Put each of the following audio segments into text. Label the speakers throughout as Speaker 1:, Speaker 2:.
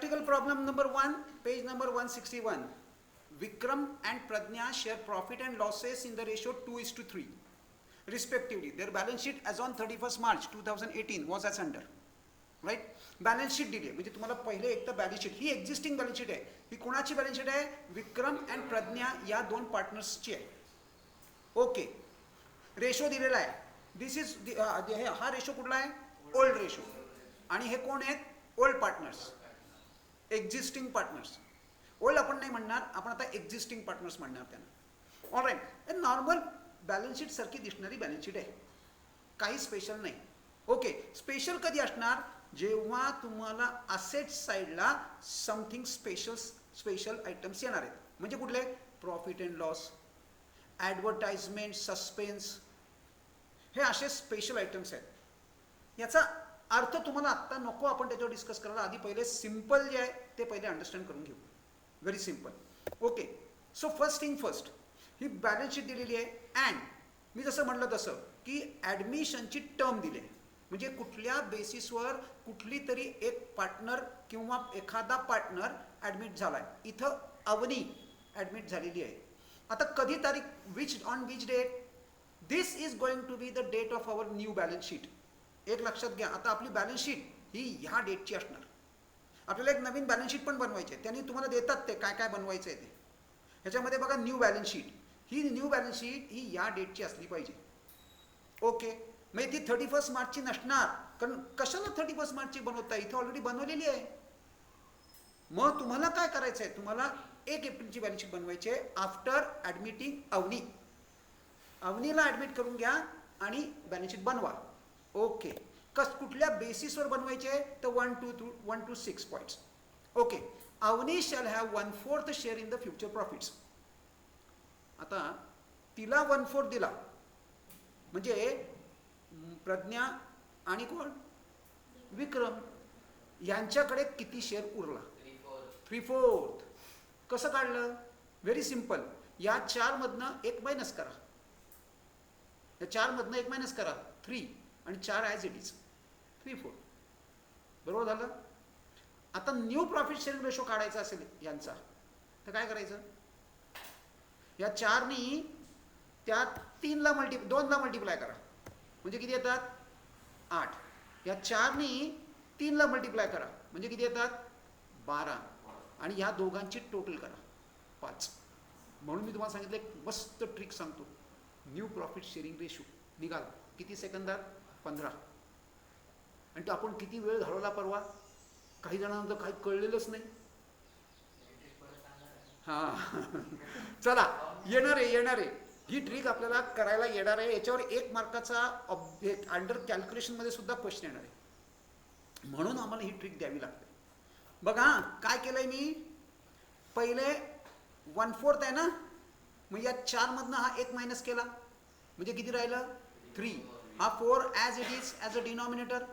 Speaker 1: Practical problem number 1, page number 161. Vikram and Pradnya share profit and losses in the ratio 2:3 respectively. Their balance sheet as on 31st March 2018 was as under. Right. Balance sheet दिली आहे, म्हणजे तुम्हाला पहिले एक तर balance sheet ही existing balance sheet आहे. ही कोणाची बॅलन्स शीट आहे? विक्रम अँड प्रज्ञा या दोन पार्टनर्सची आहे. ओके. रेशो दिलेला आहे. दिस इज हा रेशो कुठला आहे? Old ratio. आणि हे कोण आहेत? Old partners, existing partners. Old आपण नाही म्हणणार, आपण आता एक्झिस्टिंग पार्टनर्स म्हणणार त्यांना. ऑलराईट. नॉर्मल बॅलन्स शीट सारखी दिसणारी बॅलन्स शीट आहे, काही स्पेशल नाही. ओके. स्पेशल कधी असणार? जेव्हा तुम्हाला असेट साईडला समथिंग स्पेशल आयटम्स येणार आहेत. म्हणजे कुठले? Profit and loss, advertisement, suspense, हे असे स्पेशल आयटम्स आहेत. याचा अर्थ तुम्हाला आत्ता नको आपण त्याच्यावर डिस्कस करायला. आधी पहिले सिम्पल जे आहे ते पहिले अंडरस्टँड करून घेऊ. Very simple. Okay. So first thing first, ही बॅलन्स शीट दिलेली आहे. अँड मी जसं म्हटलं तसं की ॲडमिशनची टर्म दिली आहे. म्हणजे कुठल्या बेसिसवर कुठली तरी एक पार्टनर किंवा एखादा पार्टनर ॲडमिट झाला आहे. इथं अवनी ॲडमिट झालेली आहे. आता कधी तारीख? On which date? This is going to be the date of our new balance sheet. एक लक्षात घ्या, आता आपली बॅलन्स शीट ही ह्या डेटची असणार. आपल्याला एक नवीन बॅलन्स शीट पण बनवायची आहे. त्यांनी तुम्हाला देतात ते काय काय बनवायचं आहे ते. ह्याच्यामध्ये बघा न्यू बॅलन्स शीट. ही न्यू बॅलन्स शीट ही या डेटची असली पाहिजे. ओके. म्हणजे ती 31 मार्चची नसणार. कारण कशाला 31 मार्चची बनवता? इथं ऑलरेडी बनवलेली आहे. मग तुम्हाला काय करायचं आहे? तुम्हाला 1 एप्रिलची बॅलन्स शीट बनवायची आहे आफ्टर ॲडमिटिंग अवनी. अवनीला ॲडमिट करून घ्या आणि बॅलन्स शीट बनवा. ओके. कुठल्या बेसिसवर बनवायचे? तर 1 to 6 points. Okay. Avani shall have 1/4 share in the future profits. आता तिला 1/4 दिला म्हणजे प्रज्ञा आणि कोण? विक्रम यांच्याकडे किती शेअर उरला? 3/4. कसं काढलं? Very simple. या 4 मधनं 1 मायनस करा. या 4 मधनं 1 मायनस करा. 3 आणि 4 ॲज इट इज 3/4. बरोबर झालं. आता न्यू प्रॉफिट शेअरिंग रेशो काढायचा असेल यांचा तर काय करायचं? या 4नी त्या 2ला मल्टिप्लाय करा. म्हणजे किती येतात? 8. या 4नी 3ला मल्टिप्लाय करा. म्हणजे किती येतात? 12. आणि ह्या दोघांची टोटल करा 5. म्हणून मी तुम्हाला सांगितलं एक मस्त ट्रिक सांगतो. न्यू प्रॉफिट शेअरिंग रेशो निघाल किती सेकंदात? 15. आणि तो आपण किती वेळ घालवला परवा? काही जणांना तर काही कळलेलंच नाही. हां. चला, येणार आहे. ही ट्रिक आपल्याला करायला येणार आहे. याच्यावर 1 मार्काचा अंडर कॅल्क्युलेशनमध्ये सुद्धा क्वेश्चन येणार आहे. म्हणून आम्हाला ही ट्रिक द्यावी लागते. बघा काय केलंय मी. पहिले 1/4 आहे ना, मग या 4 मधनं हा 1 मायनस केला म्हणजे किती राहिलं? 3. हा 4 as it is as a denominator.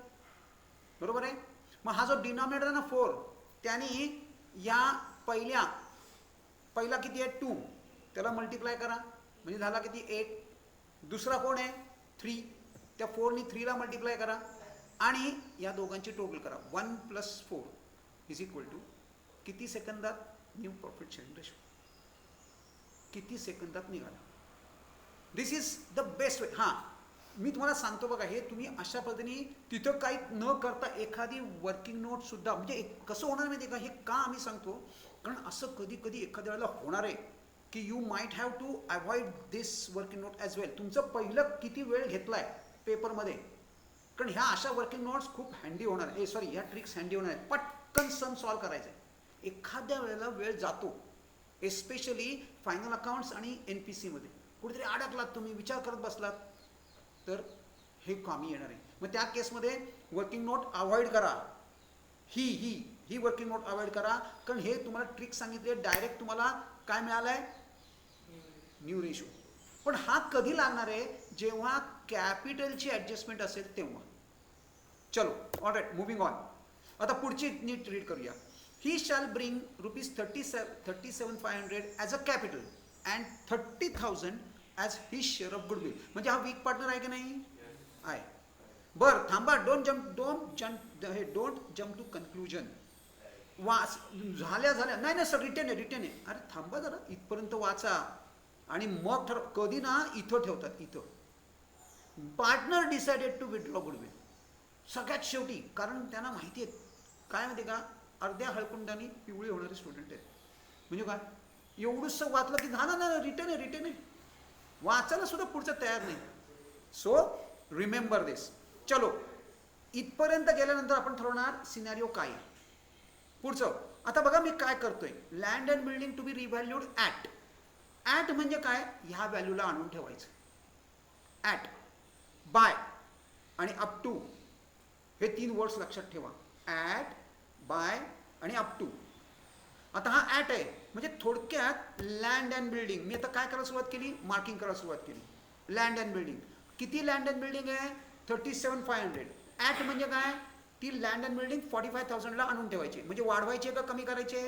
Speaker 1: बरोबर आहे. मग हा जो डिनॉमिनेटर आहे ना 4, त्याने या पहिला किती आहे? 2. त्याला मल्टिप्लाय करा म्हणजे झाला किती? 8. दुसरा कोण आहे? 3. त्या 4नी 3ला मल्टिप्लाय करा आणि या दोघांची टोटल करा. 1 + 4 = किती सेकंदात? न्यू प्रॉफिट शेअरिंग रेशो किती सेकंदात निघाला? दिस इज द बेस्ट वे. हां, मी तुम्हाला सांगतो बघा, हे तुम्ही अशा पद्धतीने तिथं काही न करता एखादी वर्किंग नोटसुद्धा म्हणजे कसं होणार माहिती आहे का? हे का आम्ही सांगतो? कारण असं कधी एखाद्या वेळेला होणार आहे की you might have to avoid this working note as well. तुमचं पहिलं किती वेळ घेतला आहे पेपरमध्ये. कारण ह्या अशा वर्किंग नोट्स खूप हँडी होणार आहे. ह्या ट्रिक्स हँडी होणार आहेत. पटकन सम सॉल्व करायचं आहे. एखाद्या वेळेला वेळ जातो, एस्पेशली फायनल अकाउंट्स आणि NPCमध्ये. कुठेतरी अडकलात तुम्ही, विचार करत बसलात तर हे कामी येणार आहे. मग त्या केसमध्ये वर्किंग नोट अवॉइड करा. ही वर्किंग नोट अवॉइड करा. कारण हे तुम्हाला ट्रिक सांगितले, डायरेक्ट तुम्हाला काय मिळालं आहे? New ratio. पण हा कधी लागणार आहे? जेव्हा कॅपिटलची ॲडजस्टमेंट असेल तेव्हा. चलो, ऑलराईट, मूव्हिंग ऑन. आता पुढची नीट रीड करूया. He shall bring ₹37,500 as a capital and 30,000 as his share of goodwill. म्हणजे हा वीक पार्टनर आहे की नाही? आहे. बरं थांबा, डोंट जम्प टू कन्क्लुजन. वाच झाल्या नाही नाही सर रिटर्न आहे. अरे थांबा जरा, इथपर्यंत वाचा आणि मग कधी ना इथं ठेवतात, इथं partner decided to withdraw goodwill सगळ्यात शेवटी. कारण त्यांना माहिती आहे काय माहिती का, अर्ध्या हळकुंडाने पिवळी होणारे स्टुडंट आहेत. म्हणजे काय एवढंसं वाचलं की झालं ना, रिटर्न आहे, वाचायला सुद्धा पुढचं तयार नाही. सो रिमेंबर दिस. चलो इथपर्यंत गेल्यानंतर आपण ठरवणार सिनॅरिओ काय आहे पुढचं. आता बघा मी काय करतोय, land and building to be revalued at. At म्हणजे काय, ह्या व्हॅल्यूला आणून ठेवायचं. ॲट, बाय आणि अप टू हे 3 वर्ड्स लक्षात ठेवा. ॲट, बाय आणि अप टू. आता हा ॲट आहे म्हणजे थोडक्यात लँड अँड बिल्डिंग. मी आता काय करायला सुरुवात केली, मार्किंग करायला सुरुवात केली. लँड अँड बिल्डिंग किती लँड अँड बिल्डिंग आहे, 37,500. ॲट म्हणजे काय, ती लँड अँड बिल्डिंग 45,000ला आणून ठेवायची. म्हणजे वाढवायची का कमी करायचे,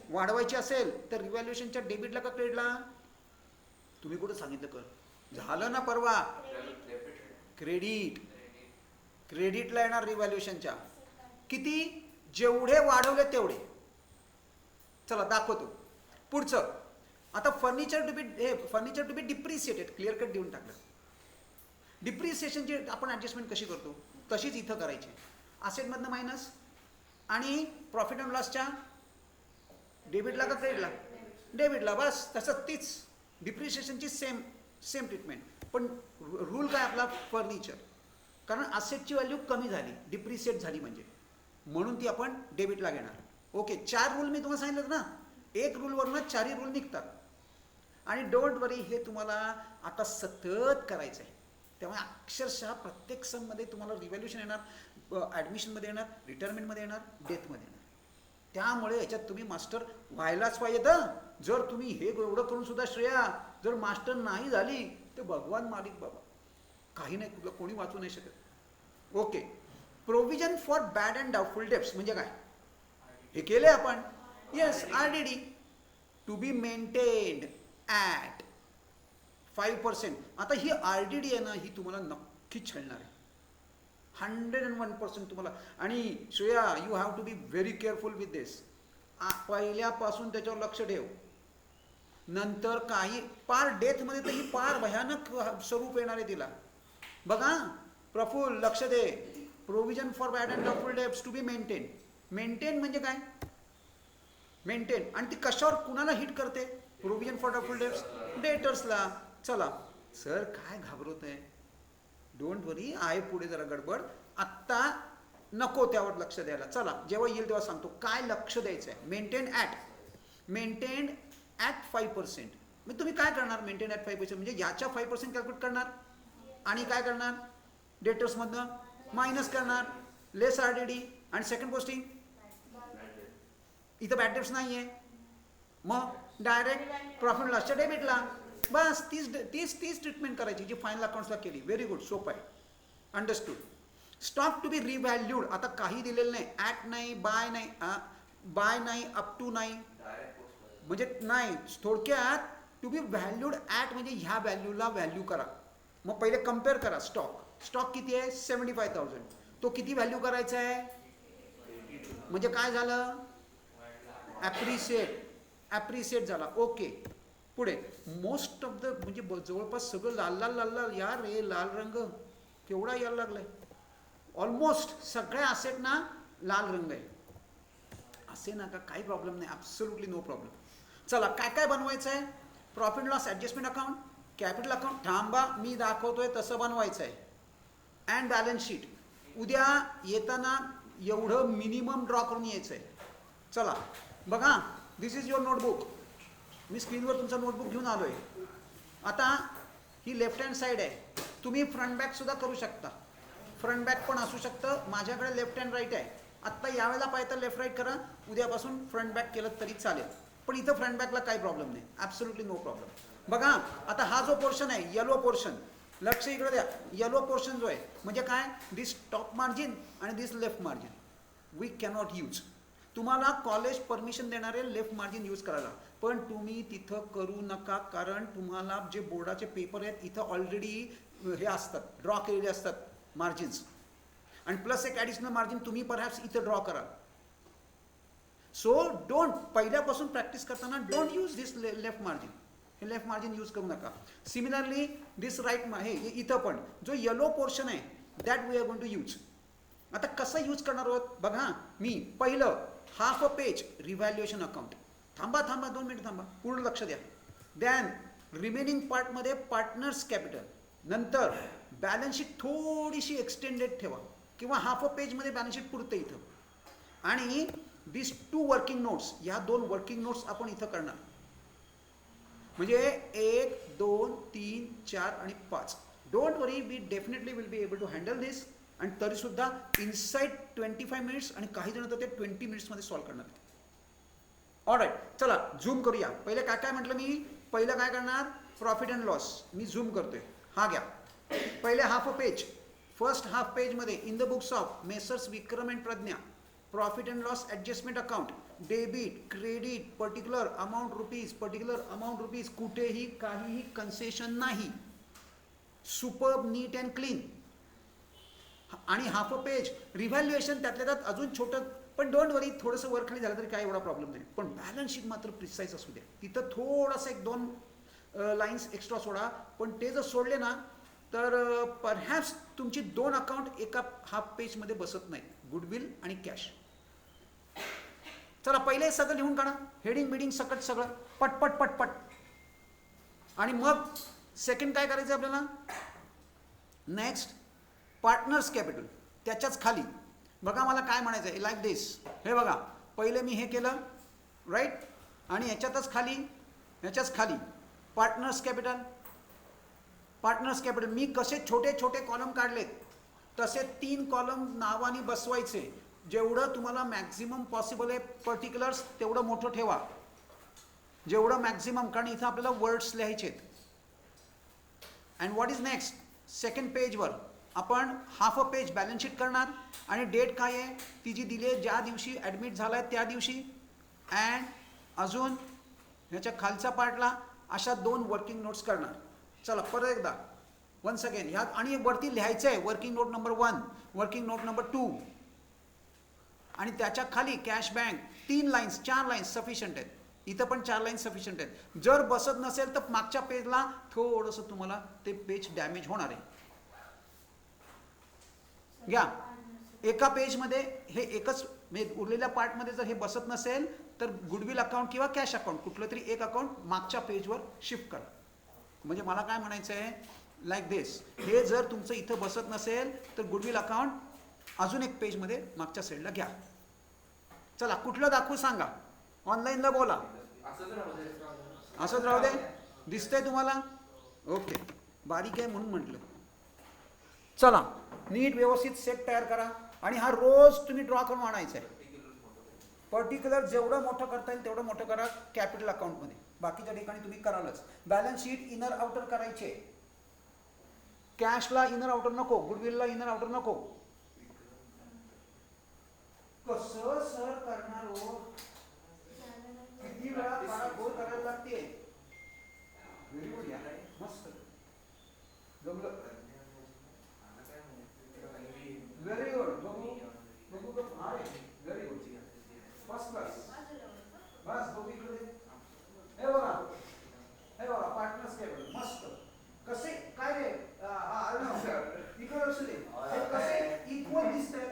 Speaker 1: वाढवायची असेल तर रिव्हॅल्युएशनच्या डेबिटला का क्रेडिटला, तुम्ही कुठं सांगितलं कर, झालं ना परवा, क्रेडिट. क्रेडिटला येणार रिव्हॅल्युएशनच्या. किती, जेवढे वाढवले तेवढे. चला दाखवतो पुढचं. आता furniture to be depreciated, clear cut देऊन टाकलं. डिप्रिसिएशनची आपण ॲडजस्टमेंट कशी करतो तशीच इथं करायची. असेटमधनं मायनस आणि प्रॉफिट अँड लॉसच्या डेबिटला का क्रेडिटला, डेबिटला. बस तसंच तीच डिप्रिसिएशनची सेम ट्रीटमेंट. पण रूल काय आपला, फर्निचर. कारण असेटची व्हॅल्यू कमी झाली, डिप्रिसिएट झाली म्हणजे, म्हणून ती आपण डेबिटला घेणार. ओके, 4 रूल मी तुम्हाला सांगितलं ना, 1 रूलवरून 4 रूल निघतात. आणि डोंट वरी, हे तुम्हाला आता सतत करायचं आहे. त्यामुळे अक्षरशः प्रत्येक सममध्ये तुम्हाला रिव्हॅल्युएशन येणार, ॲडमिशनमध्ये येणार, रिटायरमेंटमध्ये येणार, डेथमध्ये येणार. त्यामुळे याच्यात तुम्ही मास्टर व्हायलाच पाहिजे. जर तुम्ही हे एवढं करून सुद्धा श्रेया जर मास्टर नाही झाली तर भगवान मालिक बाबा, काही नाही, तुला कोणी वाचू नाही शकत. Okay, provision for bad and doubtful debts म्हणजे काय, हे केले आपण. Yes, RDD to be maintained at 5%. आता ही RDD आहे ना, ही तुम्हाला नक्की छळणार आहे, 101% तुम्हाला. आणि Shreya, you have to be very careful with this. पहिल्यापासून त्याच्यावर लक्ष ठेव. नंतर काही पार डेथमध्ये तर ही पार भयानक स्वरूप येणार आहे तिला. बघा प्रफुल्ल, लक्ष दे. Provision for bad and doubtful debts to be maintain. Maintain म्हणजे काय, मेंटेन. आणि ती कशावर कुणाला हिट करते, प्रोव्हिजन फॉर डाऊटफुल डेब्ट्स, डेटर्सला. चला सर काय घाबरत आहे, डोंट वरी, आहे पुढे जरा गडबड. आत्ता नको त्यावर लक्ष द्यायला. चला जेव्हा येईल तेव्हा सांगतो काय लक्ष द्यायचं आहे. Maintained at 5%. मग तुम्ही काय करणार, मेंटेन ॲट 5% म्हणजे याच्या 5% कॅल्क्युलेट करणार आणि काय करणार, डेटर्समधनं मायनस करणार, लेस RDD. आणि सेकंड गोष्टी, इथं बॅड डेट्स नाही आहे, मग डायरेक्ट प्रॉफिट लॉसच्या डेबिटला. बस तीच ट्रीटमेंट करायची जी फायनल अकाउंट्सला केली. व्हेरी गुड, सोपं आहे, अंडरस्टूड. स्टॉक टू बी रिव्हॅल्यूड, आता काही दिलेलं नाही, ॲट नाही, बाय नाही, अप टू नाही, म्हणजे नाही. थोडक्यात टू बी व्हॅल्यूड ॲट म्हणजे ह्या व्हॅल्यूला व्हॅल्यू करा. मग पहिले कम्पेअर करा. स्टॉक किती आहे, 75,000. तो किती व्हॅल्यू करायचा आहे, म्हणजे काय झालं, ॲप्रिशिएट झाला. ओके, पुढे मोस्ट ऑफ द म्हणजे जवळपास सगळं लाल यार, रे लाल रंग केवढा यायला लागलाय. ऑलमोस्ट सगळ्या असेटना लाल रंग आहे. असे नका, काही प्रॉब्लेम नाही, ॲब्सोल्युटली नो प्रॉब्लेम. चला काय काय बनवायचं आहे, profit loss adjustment account, capital account. थांबा मी दाखवतोय तसं बनवायचं आहे. And balance sheet. उद्या येताना एवढं मिनिमम ड्रॉ करून यायचं आहे. चला बघा, दिस इज युअर नोटबुक. मी स्क्रीनवर तुमचा नोटबुक घेऊन आलोय. आता ही लेफ्ट हँड साईड आहे, तुम्ही फ्रंट बॅक सुद्धा करू शकता, फ्रंट बॅक पण असू शकतं. माझ्याकडे लेफ्ट हँड राईट आहे. आत्ता यावेळेला पाहिजे तर लेफ्ट राईट करा, उद्यापासून फ्रंट बॅक केलं तरी चालेल. पण इथं फ्रंट बॅकला काही प्रॉब्लेम नाही, ॲब्सोल्युटली नो प्रॉब्लेम. बघा आता हा जो पोर्शन आहे, येलो पोर्शन, लक्ष इकडे द्या. येलो पोर्शन जो आहे म्हणजे काय, दिस टॉप मार्जिन आणि this left margin we cannot use. तुम्हाला कॉलेज परमिशन देणारे लेफ्ट मार्जिन यूज करायला, पण तुम्ही तिथं करू नका. कारण तुम्हाला जे बोर्डाचे पेपर आहेत इथं ऑलरेडी हे असतात, ड्रॉ केलेले असतात मार्जिन्स. आणि प्लस एक ॲडिशनल मार्जिन तुम्ही परहॅप्स इथं ड्रॉ करा. सो डोंट, पहिल्यापासून प्रॅक्टिस करताना don't use this left margin, हे लेफ्ट मार्जिन यूज करू नका. सिमिलरली दिस राईट हे इथं पण जो येलो पोर्शन आहे that we are going to use. आता कसं यूज करणार आहोत बघा. मी पहिलं half a page revaluation account, थांबा 2 मिनिट थांबा, पूर्ण लक्ष द्या. दॅन रिमेनिंग पार्टमध्ये पार्टनर्स कॅपिटल, नंतर बॅलन्स शीट थोडीशी एक्सटेंडेड ठेवा किंवा हाफ अ पेजमध्ये बॅलन्स शीट पुरतं इथं. आणि दिस 2 वर्किंग नोट्स, ह्या 2 वर्किंग नोट्स आपण इथं करणार. म्हणजे 1, 2, 3, 4 आणि 5. Don't worry, we definitely will be able to handle this. आणि तरीसुद्धा इनसाइड 25 मिनिट्स, आणि काही जण तर ते 20 मिनिट्समध्ये सॉल्व्ह करणार. ऑलराईट, चला झूम करूया. पहिले काय काय म्हटलं मी, पहिलं काय करणार, प्रॉफिट अँड लॉस. मी झूम करतोय, हा घ्या. पहिले half a page, first half पेजमध्ये in the books of messrs Vikram and Pragya, profit and loss adjustment account, debit, credit, particular amount rupees, कुठेही काहीही कन्सेशन नाही, सुपर्ब, नीट अँड क्लीन. आणि हाफ अ पेज रिव्हॅल्युएशन, त्यातल्या त्यात अजून छोटं, पण डोंट वरी, थोडंसं वर खाली झालं तरी काय एवढा प्रॉब्लेम नाही. पण बॅलन्स शीट मात्र प्रिसाईज असू द्या. तिथं थोडासा 1-2 लाईन्स एक्स्ट्रा सोडा, पण ते जर सोडले ना तर परहॅप्स तुमची 2 अकाउंट एका हाफ पेजमध्ये बसत नाही, गुडविल आणि कॅश. चला पहिले सगळं लिहून काढा, हेडिंग बिडिंग सकट सगळं पटपट. आणि मग सेकंड काय करायचं आपल्याला, नेक्स्ट पार्टनर्स कॅपिटल, त्याच्याच खाली बघा मला काय म्हणायचं आहे, लाईक दिस. हे बघा, पहिले मी हे केलं राईट, आणि ह्याच्याच खाली पार्टनर्स कॅपिटल. मी कसे छोटे छोटे कॉलम काढलेत तसे 3 कॉलम नावाने बसवायचे. जेवढं तुम्हाला मॅक्झिमम पॉसिबल आहे पर्टिक्युलर्स तेवढं मोठं ठेवा, जेवढं मॅक्झिमम, कारण इथं आपल्याला वर्ड्स लिहायचे आहेत. And what is next, second पेजवर आपण half a page balance sheet करणार. आणि डेट काय आहे ती जी दिली आहे, ज्या दिवशी ॲडमिट झाला आहे त्या दिवशी. अँड अजून ह्याच्या खालच्या पार्टला अशा 2 वर्किंग नोट्स करणार. चला परत एकदा वन्स अगेन ह्यात, आणि वरती लिहायचं आहे working note number 1, working note number 2, आणि त्याच्या खाली cash bank 3 lines 4 lines sufficient आहेत. इथं पण 4 लाईन्स सफिशियंट आहेत. जर बसत नसेल तर मागच्या पेजला थोडंसं तुम्हाला ते पेज डॅमेज होणार आहे. घ्या एका पेजमध्ये हे एकच, म्हणजे उरलेल्या पार्टमध्ये जर हे बसत नसेल तर गुडविल अकाउंट किंवा कॅश अकाउंट कुठलं तरी एक अकाउंट मागच्या पेजवर शिफ्ट करा. म्हणजे मला काय म्हणायचं आहे, लाईक दिस, हे जर तुमचं इथं बसत नसेल तर गुडविल अकाउंट अजून एक पेजमध्ये मागच्या साईडला घ्या. चला कुठलं दाखवू सांगा, ऑनलाईनला बोला. असंच राहू दे, दिसतंय तुम्हाला, ओके. बारीक आहे म्हणून म्हटलं. चला नीट व्यवस्थित सेट तयार करा, आणि हा रोज तुम्ही ड्रॉ करून आणायचा आहे. पर्टिक्युलर जेवढं मोठं करता येईल तेवढं मोठं करा कॅपिटल अकाउंटमध्ये, बाकीच्या ठिकाणी तुम्ही करालच. बॅलन्स शीट इनर आउटर करायचे, कॅशला इनर आउटर नको, गुडविलला इनर आउटर नको. कसं सर करणार हो, किती वेळा पाडाफोड करायला लागते. व्हेरी गुड यार, मस्त जमलं, व्हेरी गुड. बघू व्हेरी गुड, फर्स्ट क्लास. बस बघू इकडे, हे बघा पार्टनर्स कॅपिटल मस्त. कसे काय रे, इकडे लक्ष दे, हे कसे इक्वल दिसतात,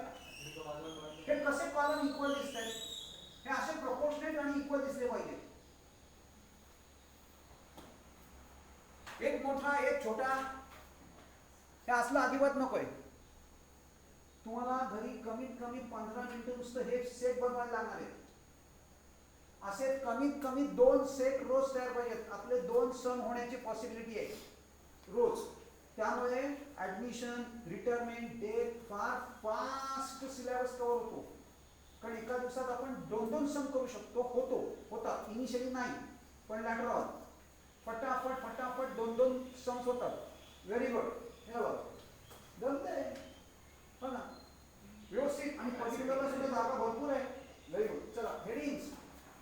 Speaker 1: हे कसे कॉलम इक्वल दिसतात, हे असे प्रपोर्शनेट आणि इक्वल दिसले पाहिजे. एक मोठा एक छोटा, हे असलं अजिबात नकोय. तुम्हाला घरी कमीत कमी 15 मिनिटं नुसतं हे सेट बनवायला लागणार आहे. असे कमीत कमी 2 सेट रोज तयार पाहिजेत. आपले 2 सण होण्याची पॉसिबिलिटी आहे रोज. त्यामुळे ऍडमिशन, रिटायरमेंट, डेट फार फास्ट सिलेबस कव्हर होतो. कारण एका दिवसात आपण 2-2 सण करू शकतो, होता इनिशियली नाही, पण लॅटर ऑन फटाफट 2-2 सम होतात. व्हेरी गुड, हे बघा जमतंय बघा व्यवस्थित, आणि पर्टिक्युलरला सुद्धा जागा भरपूर आहे. Very good. चला हेडिंग्स,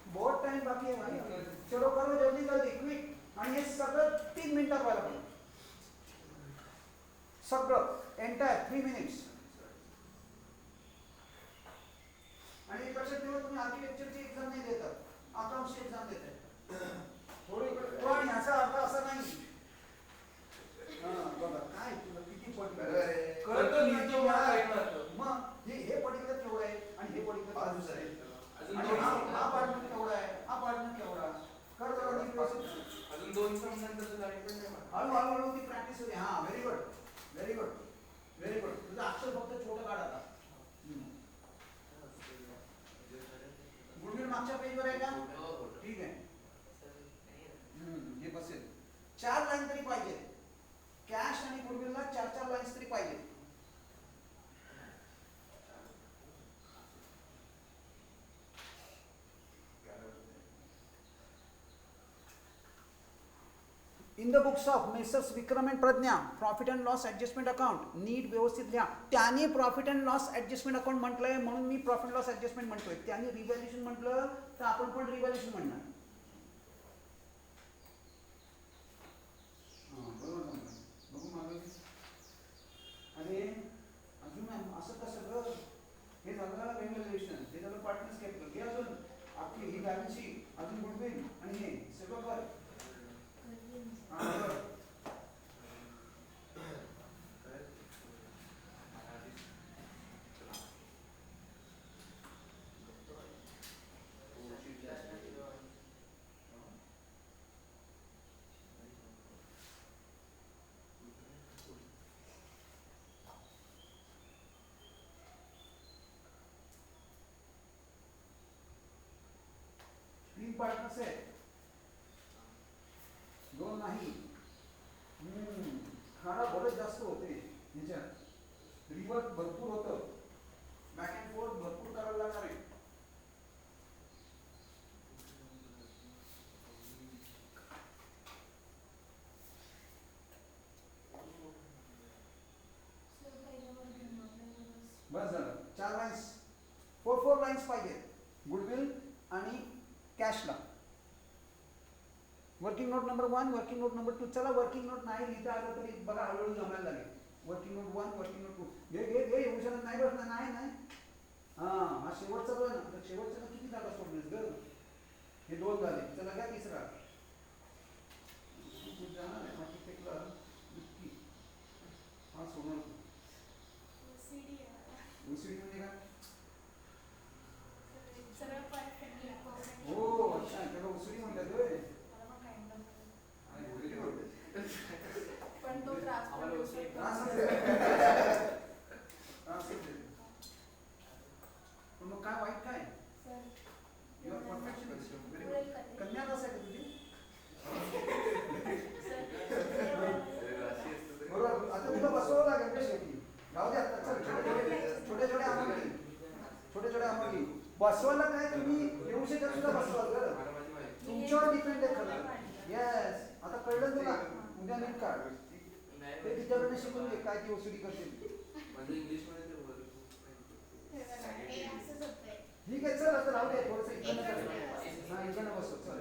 Speaker 1: बहुत टाइम बाकी आहे भाई, चलो करो जल्दी क्विक. आणि हे सगळं 3 मिनिटात व्हायला पाहिजे, सगळं एंटायर 3 मिनिट्स. आणि लक्षात ठेवा तुम्ही आर्किटेक्चरची एक्झाम नाही देतात, अकाउंटची एक्झाम देतात. थोडी पण याचा अर्थ असा नाही. बघा काय तुला किती मग हे पर्टिक्युलर केवढं आहे आणि हे पर्टिक्युलर आहे, हा पार्टनर केवढा आहे, हा पार्टनर केवढा
Speaker 2: अजून 2 समजांचं गाडी पण नाही.
Speaker 1: हळूहळू ती प्रॅक्टिस होते. हा very good very good very good. तुझं अक्षर फक्त छोटं काढ आता. गुडविल मागच्या पेजवर आहे का? ठीक आहे. हे बसेल. 4 लाईन तरी पाहिजे. कॅश आणि गुडविलला 4 लाईन्स तरी पाहिजे. In the books of messrs Vikram and Pragya profit and loss adjustment account, नीट व्यवस्थित लिहा. त्याने profit and loss adjustment account म्हटलंय म्हणून मी प्रॉफिट लॉस ऍडजस्टमेंट म्हणतोय. त्याने रिव्हॅल्युएशन म्हटलं तर आपण पण रिव्हॅल्युएशन म्हणणार. अरे अजून असं कसं ग, हे झालं रिव्हॅल्युएशन, हे झालं पार्टनर्स कॅपिटल, हे अजून आपली ही बॅलन्स शीट, अजून गुडविल आणि हे सगळं कर. तीन पार्टनर्स आहेत, 2 नाही. खाडा बरंच जास्त होते ह्याच्यात, रिवर्स भरपूर होतं, बॅक अँड फोर्थ भरपूर करायला लागणार आहे. बस झालं. 4 लाईन्स, 4 लाईन्स पाहिजे गुडविल आणि कॅशला. Working note number 1, working note number 2. चला वर्किंग नोट नाही लिहिता आलं तरी बघा हळूहळू जमायला लागेल. Working note 1, working note 2. हे येऊ शकत नाही बसणार नाही. हा शेवटचा बघ ना, शेवटचा किती जागा सोडलीस ग? हे 2 झाले. चला घ्या तिसरा. हा सोडणार ओसीडी म्हणजे काय? हो अच्छा, त्याला ओसीडी म्हणतात होय.
Speaker 3: पण तो त्रास
Speaker 1: मग काय वाईट काय? कन्या कसं आहे तुझी? बरोबर. आता तुला बसवावं लागेल का शेवटी? जाऊ दे आता. चल छोटे आम्हाला बसवायला काय तुम्ही येऊ शकत सुद्धा बसवाल तर तुमच्यावर डिपेंड आहे खरं. येस, आता कळलं तुला. उद्या नीट काढ ते तिच्याकडे शिकून घे काय ती वसुली करते. ठीक आहे चल आता राहू दे थोडंसं इकडनं बसव. चल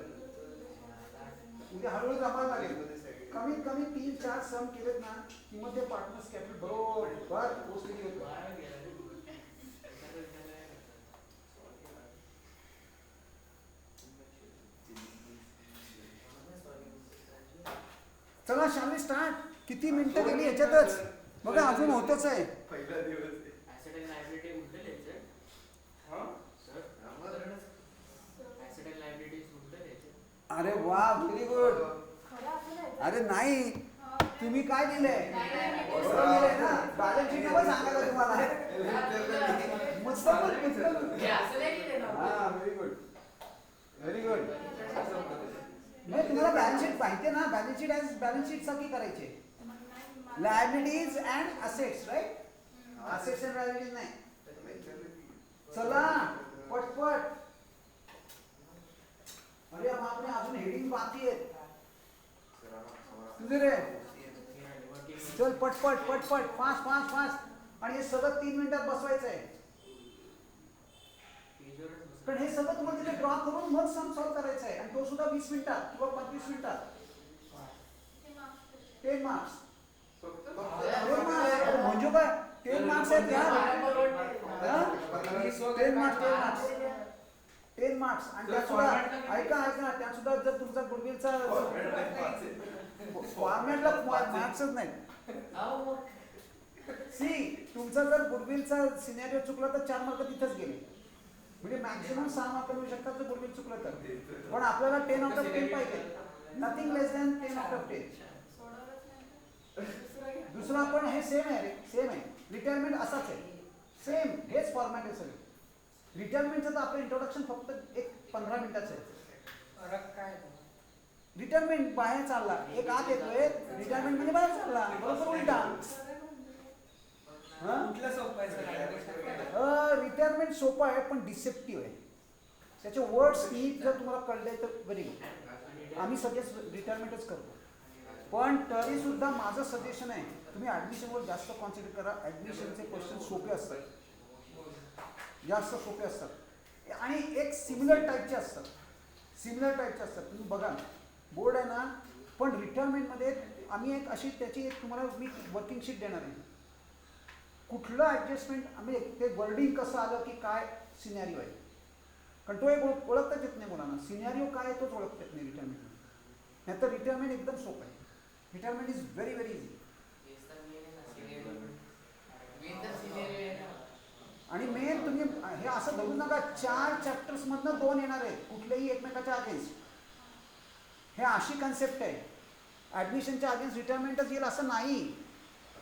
Speaker 1: उद्या हळूहळू जमायला लागेल. कमीत कमी 3-4 सम केलेत ना की मग ते पार्टनर्स कॅपिटल बरोबर वसुली होतं. चला शालिनी स्टार्ट. किती मिनिटं गेली याच्यातच बघा, अजून होतच आहे.
Speaker 2: पहिला दिवस
Speaker 1: अरे वा व्हेरी गुड. अरे नाही तुम्ही काय दिलंय ना, बॅलन्स शीट नको सांगायला तुम्हाला. मस्त हा व्हेरी गुड व्हेरी गुड. नाही तुम्हाला बॅलन्स शीट पाहिजे ना, balance sheet as balance sheet सारखी करायचे. Liabilities and assets right, assets and liabilities नाही. चला पटपट. अरे बापरे अजून हेडिंग बाकी आहेत तुझे रे. चल पटपट पटपट फास्ट फास्ट फास्ट. आणि हे सगळं 3 मिनिटात बसवायचं आहे. पण हे सगळं तुम्हाला तिथे ड्रॉ करून मग सम सॉल्व करायचा आहे आणि तो सुद्धा 20 मिनिटात किंवा 25 मिनिटात. 10 मार्क्स. म्हणजे काय 10 मार्क्स आहेत यार. 10 मार्क्स 10 मार्क्स आणि
Speaker 2: तर
Speaker 1: त्यात सुद्धा
Speaker 2: format ला किती?
Speaker 1: ऐका त्यात सुद्धा जर तुमचा गुडविलचा फॉर्मॅटला मार्क्सच नाहीत.
Speaker 3: अहो मग
Speaker 1: सी तुमचा जर गुडविलचा सिनेरिओ चुकला तर 4 मार्क तिथेच गेले. म्हणजे मॅक्सिमम 6 मार्क मिळू शकतात जर गुडविल चुकलं तर. पण आपल्याला 10 आउट ऑफ 10 पाहिजे. Nothing less than 10 out of 10.
Speaker 3: सोडवलंच नाही. दुसरं घ्या.
Speaker 1: दुसरा पण हे सेम आहे रे, सेम आहे. रिटायरमेंट असाच आहे, सेम हेच फॉर्मॅट आहे सगळं. रिटायरमेंटचं तर आपलं इंट्रोडक्शन फक्त एक 15 मिनिटाचं आहे.
Speaker 3: फरक काय?
Speaker 1: रिटायरमेंट बाहेर चालला, एक आत येतोय, रिटायरमेंट म्हणजे बाहेर चालला, बरोबर उलटा.
Speaker 3: कुठलं सोपं आहे सर?
Speaker 1: रिटायरमेंट सोपं आहे पण डिसेप्टिव्ह आहे. त्याचे वर्ड्स नीट जर तुम्हाला कळले तर व्हेरी गुड. आम्ही सजेस्ट रिटायरमेंटच करतो. पण तरी सुद्धा माझं सजेशन आहे तुम्ही ॲडमिशनवर जास्त कॉन्सन्ट्रेट करा. ॲडमिशनचे क्वेश्चन सोपे असतात, जास्त सोपे असतात आणि एक सिमिलर टाईपचे असतात. तुम्ही बघा बोर्ड आहे ना, पण रिटायरमेंटमध्ये आम्ही एक अशी त्याची एक तुम्हाला मी वर्किंग शीट देणार आहे. कुठलं ॲडजस्टमेंट म्हणजे ते वर्डिंग कसं आलं की काय सिनॅरिओ आहे, कारण तो एक ओळखताच येत नाही मुलांना. सिनॅरिओ काय आहे तोच ओळखता येत नाही रिटायरमेंटमध्ये. नाही तर रिटायरमेंट एकदम सोपं आहे. Retirement is very very easy. आणि मेन तुम्ही हे असं धरू नका 4 चॅप्टर्स मधनं 2 येणार आहेत कुठलेही एकमेकाच्या अगेन्स्ट. हे अशी कन्सेप्ट आहे. ॲडमिशनच्या अगेन्स्ट रिटायरमेंटच येईल असं नाही.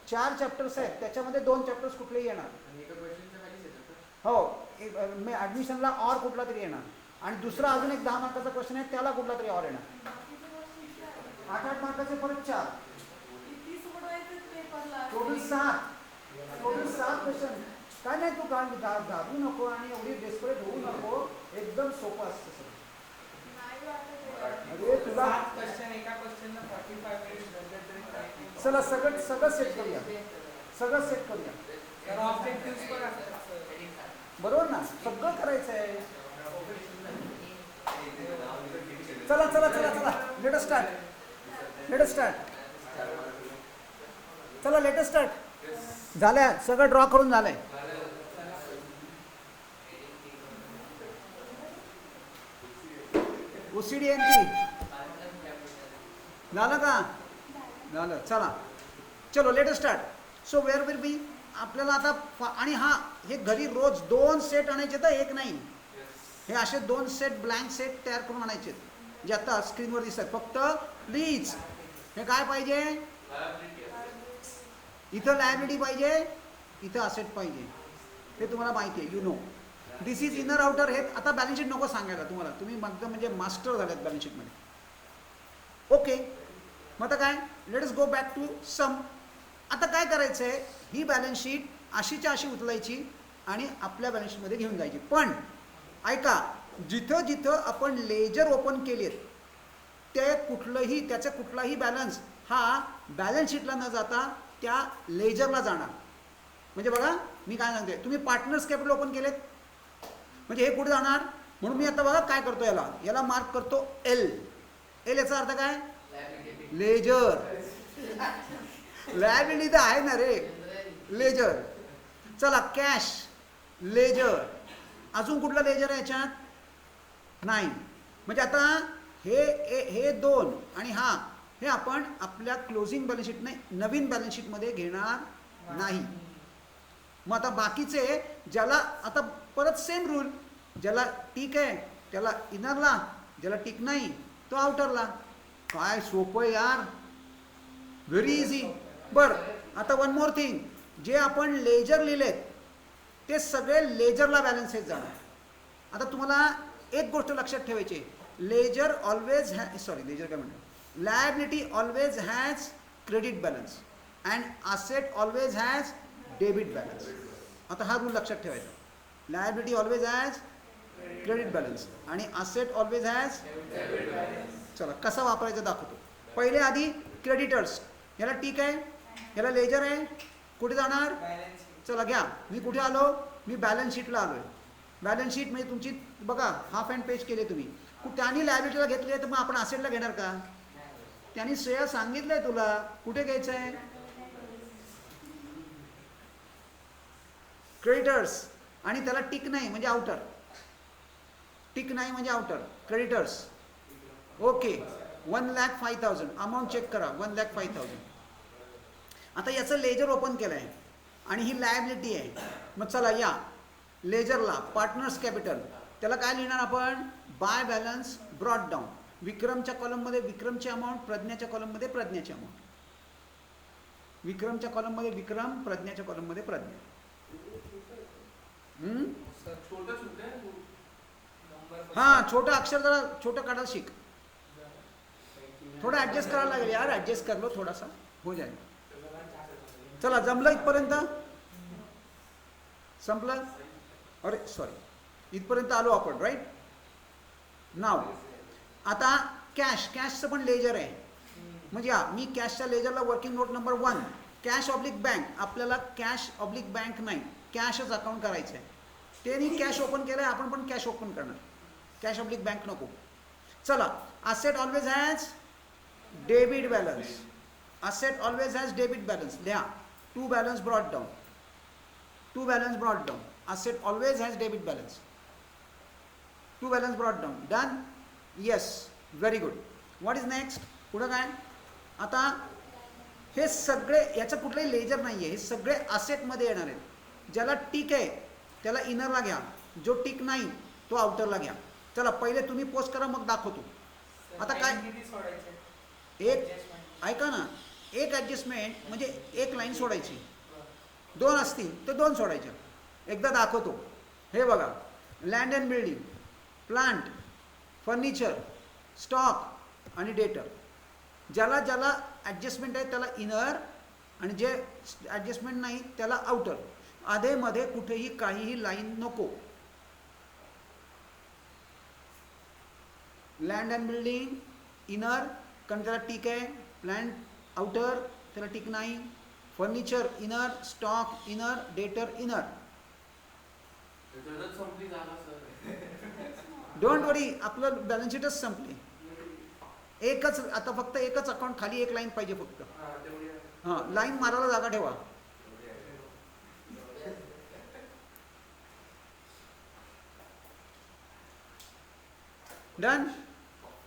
Speaker 1: 4 चॅप्टर्स आहेत, त्याच्यामध्ये 2 चॅप्टर्स कुठलेही येणार. हो, ॲडमिशनला ऑर कुठला तरी येणार आणि दुसरा अजून एक 10 मार्काचा क्वेश्चन आहे त्याला कुठला तरी ऑर येणार. 8 मार्काचे परत 4,
Speaker 3: किती सोडवायचे पेपरला?
Speaker 1: Total 7 question. काय नाही तू घाबरू नको आणि एवढी डेस्परेट होऊ नको, एकदम सोपं असतं सगळं.
Speaker 3: नाही वाटत.
Speaker 1: अरे तुला
Speaker 2: क्वेश्चन एका क्वेश्चनला 45 मिनिट्स बदलत तरी काय नाही.
Speaker 1: चला सगळं सेट करूया, सगळं सेट करूया.
Speaker 2: तर ऑब्जेक्टिव्हज पण असतात.
Speaker 1: बरोबर ना, सगळं करायचं आहे. चला लेट अस स्टार्ट. चला लेट अस स्टार्ट. झालंय सगळं ड्रॉ करून झालंय. OCD झालं का? झालं. चलो let us start. So wear will be आपल्याला आता आणि हे घरी रोज 2 सेट आणायचे तर एक नाही. हे असे 2 सेट ब्लँक सेट तयार करून आणायचे जे आता स्क्रीनवर दिसतात. फक्त प्लीज हे काय पाहिजे, इथं लायबिलिटी पाहिजे, इथं असेट पाहिजे. हे तुम्हाला माहिती आहे, you know. This is inner outer. हे आता बॅलन्स शीट नको सांगायला तुम्हाला, तुम्ही मग म्हणजे मास्टर झाल्यात बॅलन्स शीटमध्ये. ओके, मग आता काय, let us go back to sum. आता काय करायचं आहे, ही बॅलन्स शीट अशीच्या अशी उचलायची आणि आपल्या बॅलन्स शीटमध्ये घेऊन जायची. पण ऐका, जिथं जिथं आपण लेजर ओपन केलेत त्याचा कुठलाही बॅलन्स हा बॅलन्स शीटला न जाता त्या लेजरला जाणार. म्हणजे बघा मी काय सांगते, तुम्ही पार्टनर्स कॅपिटल ओपन केलेत म्हणजे हे कुठे जाणार. म्हणून मी आता बघा काय करतो, याला मार्क करतो L. याचा अर्थ काय, लेजर. लायबिलिटी तर आहे ना रे, लेजर. चला कॅश, लेजर. अजून कुठलं लेजर आहे याच्यात नाही. म्हणजे आता हे 2 आणि हे आपण आपल्या क्लोजिंग बॅलन्स शीट नाही, नवीन बॅलन्स शीटमध्ये घेणार नाही. मग आता बाकीचे ज्याला आता परत सेम रूल, ज्याला टिक आहे त्याला इनरला, ज्याला टिक नाही तो आउटरला. काय सोपं यार, व्हेरी इझी. बरं आता वन मोर थिंग, जे आपण लेजर लिहिलेत ते सगळे लेजरला बॅलन्सेस जाणार. आता तुम्हाला एक गोष्ट लक्षात ठेवायची, लेजर ऑलवेज लेजर काय म्हणतात, liability always has credit balance and asset always has debit balance. आता हा रूल लक्षात ठेवायचा, liability always has credit balance आणि असेट ऑलवेज हॅज. चला कसा वापरायचा दाखवतो. पहिले आधी क्रेडिटर्स, याला टिक आहे, याला लेजर आहे, कुठे जाणार. चला घ्या, मी कुठे आलो, मी बॅलन्स शीटला आलोय. बॅलन्स शीट म्हणजे तुमची बघा हाफ अँड पेज केले तुम्ही. त्यांनी लायबिलिटीला घेतली आहे तर मग आपण असेटला घेणार का. त्यांनी श्रेय सांगितलंय तुला कुठे घ्यायचं आहे. क्रेडिटर्स आणि त्याला टिक नाही म्हणजे आउटर. टिक नाही म्हणजे outer. Creditors okay 1,05,000 amount check करा 1,05,000. आता याचं लेजर ओपन केलं आहे आणि ही लायबिलिटी आहे. मग चला या लेजरला पार्टनर्स कॅपिटल त्याला काय लिहिणार आपण? By balance brought down. विक्रमच्या कॉलममध्ये विक्रमची अमाऊंट, प्रज्ञाच्या कॉलममध्ये प्रज्ञाची अमाऊंट. विक्रमच्या कॉलममध्ये विक्रम, प्रज्ञाच्या कॉलममध्ये प्रज्ञा. हां छोटं अक्षर जरा छोटं काढायला शिक. थोडं ॲडजस्ट करायला लागेल यार. ॲडजस्ट कर लो थोडासा हो जाईल. चला जमलं इथपर्यंत? संपलं? अरे सॉरी इथपर्यंत आलो आपण राईट. नाव आता कॅशचं पण लेजर आहे. म्हणजे मी कॅशच्या लेजरला working note number 1 cash oblique bank. आपल्याला कॅश ऑब्लिक बँक नाही कॅशच अकाउंट करायचं आहे. त्यांनी कॅश ओपन केलं आहे, आपण पण कॅश ओपन करणार. कॅश ऑब्लिक बँक नको. चला asset always has debit balance. Asset always has debit balance. लिहा to balance brought down. To balance brought down. Asset always has debit balance. To balance brought down. Done? Yes very good. What is next? पुढं काय? आता हे सगळे याचं कुठलंही ledger नाही आहे. हे सगळे असेटमध्ये येणार आहेत. ज्याला टिक आहे त्याला इनरला घ्या, जो टिक नाही तो आउटरला घ्या. चला पहिले तुम्ही पोस्ट करा मग दाखवतो. आता काय एक ऐका ना, एक ॲडजस्टमेंट म्हणजे एक लाईन सोडायची. 2 असतील तर 2 सोडायच्या. एकदा दाखवतो. हे बघा land and building, plant, furniture, stock आणि डेटर. ज्याला ज्याला ॲडजस्टमेंट आहे त्याला इनर आणि जे ॲडजस्टमेंट नाही त्याला आउटर. आधेमध्ये कुठेही काहीही लाईन नको. लँड अँड बिल्डिंग इनर कारण त्याला टिक आहे, प्लॅन आउटर त्याला टिक नाही, फर्निचर इनर, स्टॉक इनर, डेटर इनर. डोंट वरी आपलं बॅलन्स शीटच संपली. एकच आता फक्त एकच अकाउंट खाली एक लाईन पाहिजे फक्त. हां लाईन मारायला जागा ठेवा. डन.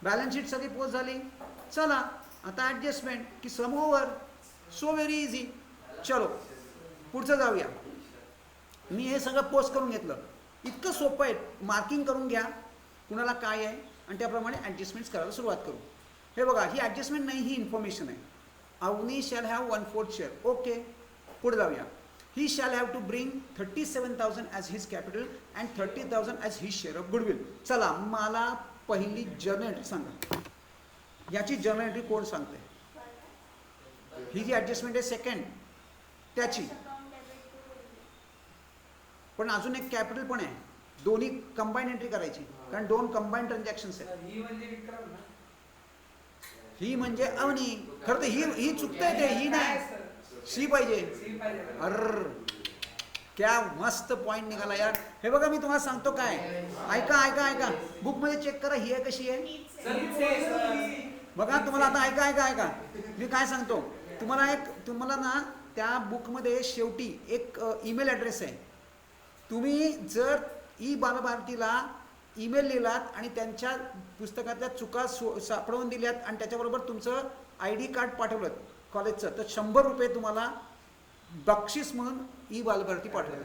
Speaker 1: बॅलन्स शीट सगळी पोस्ट झाली. चला आता ॲडजस्टमेंट की सम ओव्हर. So very easy. चलो पुढचं जाऊया. मी हे सगळं पोस्ट करून घेतलं. इतकं सोपं आहे. मार्किंग करून घ्या कुणाला काय आहे आणि त्याप्रमाणे ॲडजस्टमेंट्स करायला सुरुवात करू. हे बघा ही ॲडजस्टमेंट नाही ही इन्फॉर्मेशन आहे. Avani shall have 1/4 share. Okay पुढे जाऊया. He shall have to bring 37,000 as his capital and 30,000 as his share of goodwill. चला मला पहिली जर्नल एंट्री सांगा. याची जर्नल एंट्री कोण सांगते? ही जी ॲडजस्टमेंट आहे सेकंड त्याची. पण अजून एक कॅपिटल पण आहे. दोन्ही कंबाईन एंट्री करायची कारण 2 कंबाईन ट्रान्झॅक्शन्स आहेत.
Speaker 2: ही म्हणजे विक्रम ना.
Speaker 1: ही म्हणजे अवनी. खरं तर ही चुकतंय ते. ही नाही सी पाहिजे.
Speaker 2: सी पाहिजे.
Speaker 1: अर क्या मस्त पॉइंट निघाला यार. हे बघा मी तुम्हाला सांगतो काय. ऐका ऐका ऐका बुकमध्ये चेक करा. ही आहे कशी आहे बघा. तुम्हाला आता ऐका ऐका ऐका मी काय सांगतो तुम्हाला. तुम्हाला ना त्या बुकमध्ये शेवटी एक ईमेल ॲड्रेस आहे. तुम्ही जर ई बालभारतीला ईमेल लिहिलात आणि त्यांच्या पुस्तकातल्या चुका सापडवून दिल्यात आणि त्याच्याबरोबर तुमचं ID कार्ड पाठवलं कॉलेजचं तर 100 रुपये तुम्हाला बक्षीस म्हणून ई बालभारती पाठवलं.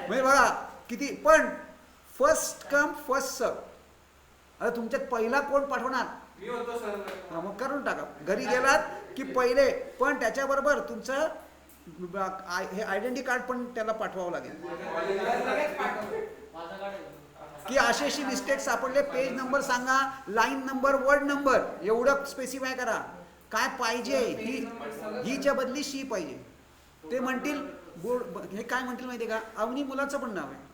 Speaker 1: म्हणजे बघा किती. पण फर्स्ट कम फर्स्ट सर्व. आता तुमच्यात पहिला कोण पाठवणार?
Speaker 2: मी होतो सर.
Speaker 1: हां मग करून टाका. घरी गेलात की पहिले. पण त्याच्याबरोबर तुमचं हे आयडेंटिटी कार्ड पण त्याला पाठवावं लागेल की अशी मिस्टेक सापडले. पेज नंबर सांगा, लाईन नंबर, वर्ड नंबर एवढं स्पेसिफाय करा. काय पाहिजे हीच्या बदली शी पाहिजे. ते म्हणतील बोर्ड हे काय म्हणतील माहिती आहे का? अवनी मुलाचं पण नाव आहे.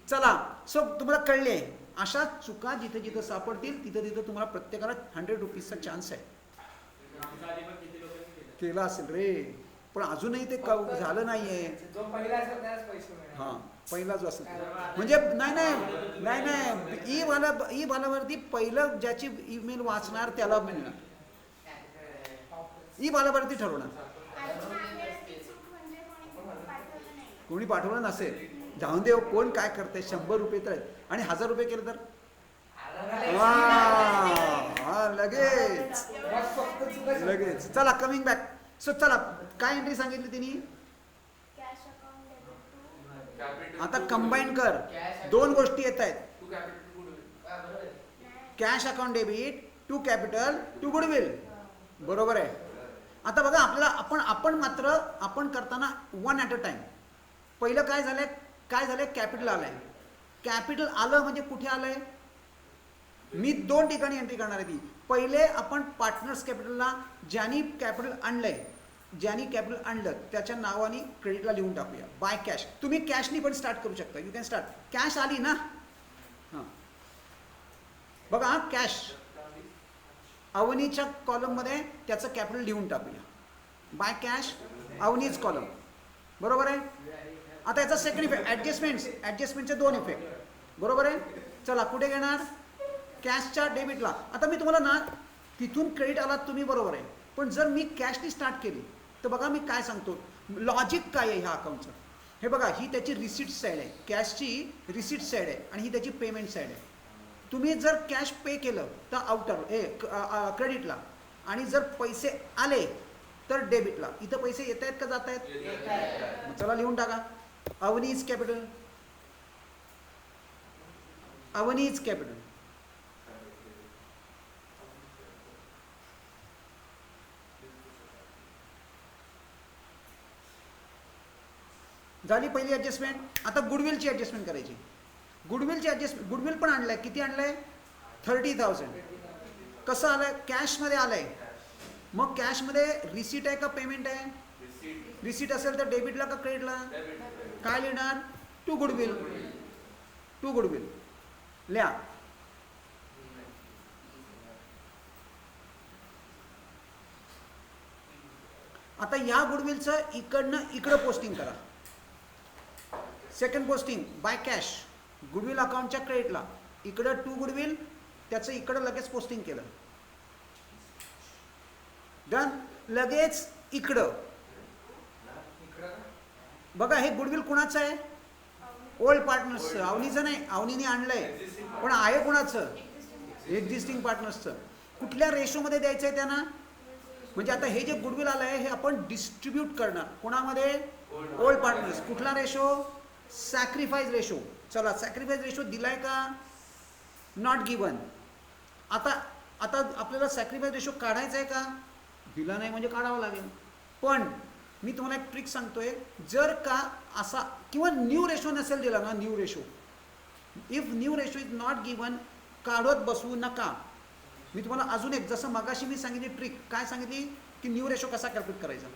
Speaker 1: चला सो तुम्हाला कळले. अशा चुका जिथे जिथे सापडतील तिथे तिथे तुम्हाला प्रत्येकाला 100 रुपीजचा चान्स आहे. केला असेल रे पण अजूनही ते झालं नाहीये.
Speaker 2: जो पहिला असेल त्यालाच पैसे मिळणार.
Speaker 1: हां पहिला जो असेल म्हणजे नाही नाही नाही नाही. ई बालावरती पहिलं ज्याची ईमेल वाचणार त्याला मिळणार. ई बालावरती ठरवणार. कोणी पाठवलं नसेल, जाऊन दे हो, कोण काय करते, 100 रुपये तर आहेत आणि 1000 रुपये केलं तर लगेच लगेच. चला कमिंग बॅक. सो चला काय एंट्री सांगितली तिने,
Speaker 3: कॅश अकाउंट डेबिट टू
Speaker 1: आता कंबाईन कर, दोन गोष्टी येत आहेत, cash account debit to capital to goodwill, बरोबर आहे. आता बघा आपल्याला आपण मात्र आपण करताना वन ॲट अ टाइम. पहिलं काय झालंय कॅपिटल आलंय. कॅपिटल आलं म्हणजे कुठे आलंय, मी 2 ठिकाणी एंट्री करणार आहे ती. पहिले आपण पार्टनर्स कॅपिटलला ज्यांनी कॅपिटल आणलं त्याच्या नावाने क्रेडिटला लिहून टाकूया बाय कॅश. तुम्ही कॅशनी पण स्टार्ट करू शकता, यू कॅन स्टार्ट. कॅश आली ना, हां बघा कॅश अवनीच्या कॉलममध्ये त्याचं कॅपिटल लिहून टाकूया बाय कॅश अवनीच कॉलम, बरोबर आहे. आता याचा सेकंड इफेक्ट ॲडजस्टमेंटचे 2 इफेक्ट, बरोबर आहे. चला कुठे घेणार, कॅशच्या डेबिटला. आता मी तुम्हाला ना तिथून क्रेडिट आलात तुम्ही, बरोबर आहे, पण जर मी कॅशनी स्टार्ट केली तर बघा मी काय सांगतो, लॉजिक काय आहे ह्या अकाउंटचं. हे बघा ही त्याची रिसिट साईड आहे, कॅशची रिसिट साईड आहे आणि ही त्याची पेमेंट साईड आहे. तुम्ही जर कॅश पे केलं तर क्रेडिटला आणि जर पैसे आले तर डेबिटला. इथं पैसे येत आहेत का जात आहेत, चला लिहून टाका अवनीज कॅपिटल, अवनीज कॅपिटल. झाली पहिली ॲडजस्टमेंट. आता गुडविलची ॲडजस्टमेंट करायची. गुडविल पण आणलंय, किती आणलंय 30,000. कसं आलंय, कॅशमध्ये आलंय. मग कॅशमध्ये रिसीट आहे का पेमेंट आहे, रिसीट असेल तर डेबिटला का क्रेडिटला, काय लिहिणार टू गुडविल लिहा. आता या गुडविलचं इकडनं इकडं पोस्टिंग करा. Second posting by cash goodwill अकाउंटच्या क्रेडिटला, इकडं टू गुडविल, त्याचं इकडं लगेच पोस्टिंग केलं, डन. लगेच इकडं बघा हे गुडविल कुणाचं आहे, ओल्ड पार्टनर्सचं, अवनीचं नाही, अवनीने आणलंय पण आहे कुणाचं, एक्झिस्टिंग पार्टनर्सचं. कुठल्या रेशोमध्ये द्यायचं आहे त्यांना, म्हणजे आता हे जे गुडविल आलं आहे हे आपण डिस्ट्रीब्यूट करणार कोणामध्ये, ओल्ड पार्टनर्स. कुठला रेशो, सॅक्रिफाईस रेशो. चला सॅक्रिफाईस रेशो दिलाय का, नॉट गिवन. आता आपल्याला सॅक्रिफाईस रेशो काढायचा आहे का, दिला नाही म्हणजे काढावा लागेल. पण मी तुम्हाला एक ट्रिक सांगतोय, जर का असा किंवा न्यू रेशो नसेल दिला ना, new ratio, if new ratio is not given, काढत बसू नका. मी तुम्हाला अजून एक, जसं मगाशी मी सांगितली ट्रिक, काय सांगितली की न्यू रेशो कसा कॅल्क्युलेट करायचा.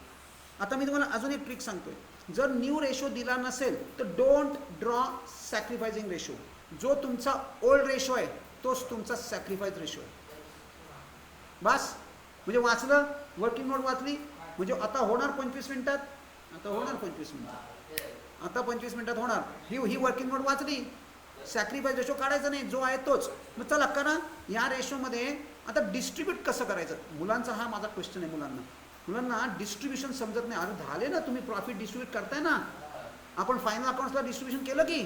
Speaker 1: आता मी तुम्हाला अजून एक ट्रिक सांगतोय, जर न्यू रेशो दिला नसेल तर डोंट ड्रॉ सॅक्रिफायसिंग रेशो. जो तुमचा ओल्ड रेशो आहे तोच तुमचा सॅक्रिफाईस रेशो आहे. बस, म्हणजे वाचलं, वर्किंग नोट वाचली, म्हणजे आता होणार 25 मिनिटात, आता होणार 25 मिनिटात, आता 25 मिनिटात होणार. ही वर्किंग नोट वाचली, सॅक्रिफाईस रेशो काढायचा नाही, जो आहे तोच. मग चला करा या रेशोमध्ये. आता डिस्ट्रीब्यूट कसं करायचं, मुलांचा हा माझा क्वेश्चन आहे. मुलांना डिस्ट्रीब्युशन समजत नाही. अरे झाले ना, तुम्ही प्रॉफिट डिस्ट्रीब्यूट करताय ना, आपण फायनल अकाउंट्सला डिस्ट्रीब्युशन केलं की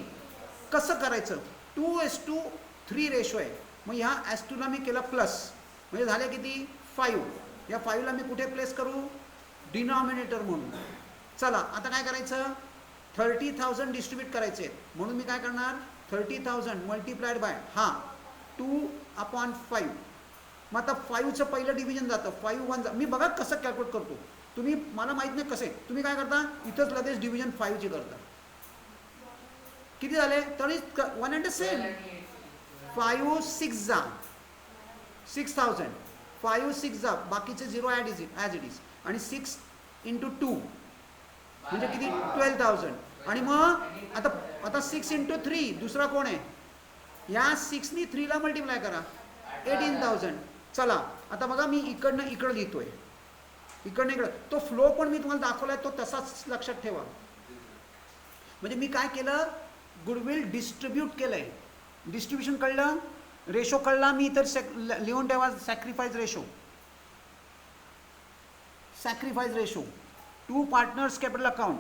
Speaker 1: कसं करायचं. 2:3 रेशो आहे. मग ह्या S2ला मी केला प्लस, म्हणजे झाले किती 5. या 5ला मी कुठे प्लेस करू, डिनॉमिनेटर म्हणून. चला आता काय करायचं, 30,000 डिस्ट्रीब्यूट करायचे, म्हणून मी काय करणार 30,000 मल्टिप्लाइड बाय 2/5. मग आता 5चं पहिलं डिव्हिजन जातं, 5 1 मी बघा कसं कॅल्क्युलेट करतो. तुम्ही, मला माहीत नाही कसे, तुम्ही काय करता, इथंच लगेच डिव्हिजन 5ची करता. किती झाले, तरी 1 and सेम. 5 6 जा 6,000, 5 6 जा, बाकीचे 0 ॲज इट इज, आणि 6 × 2 म्हणजे किती 12,000. आणि मग आता 6 × 3 दुसरा कोण आहे, या 6नी 3ला मल्टिप्लाय करा, 18,000. चला आता बघा मी इकडनं इकडं लिहितोय, इकडनं इकडं. तो फ्लो पण मी तुम्हाला दाखवलाय, तो तसाच लक्षात ठेवा. म्हणजे मी काय केलं, गुडविल डिस्ट्रीब्यूट केलंय. डिस्ट्रीब्युशन कळलं, रेशो कळला, मी इतर लिहून ठेवा sacrifice ratio. To partners capital account,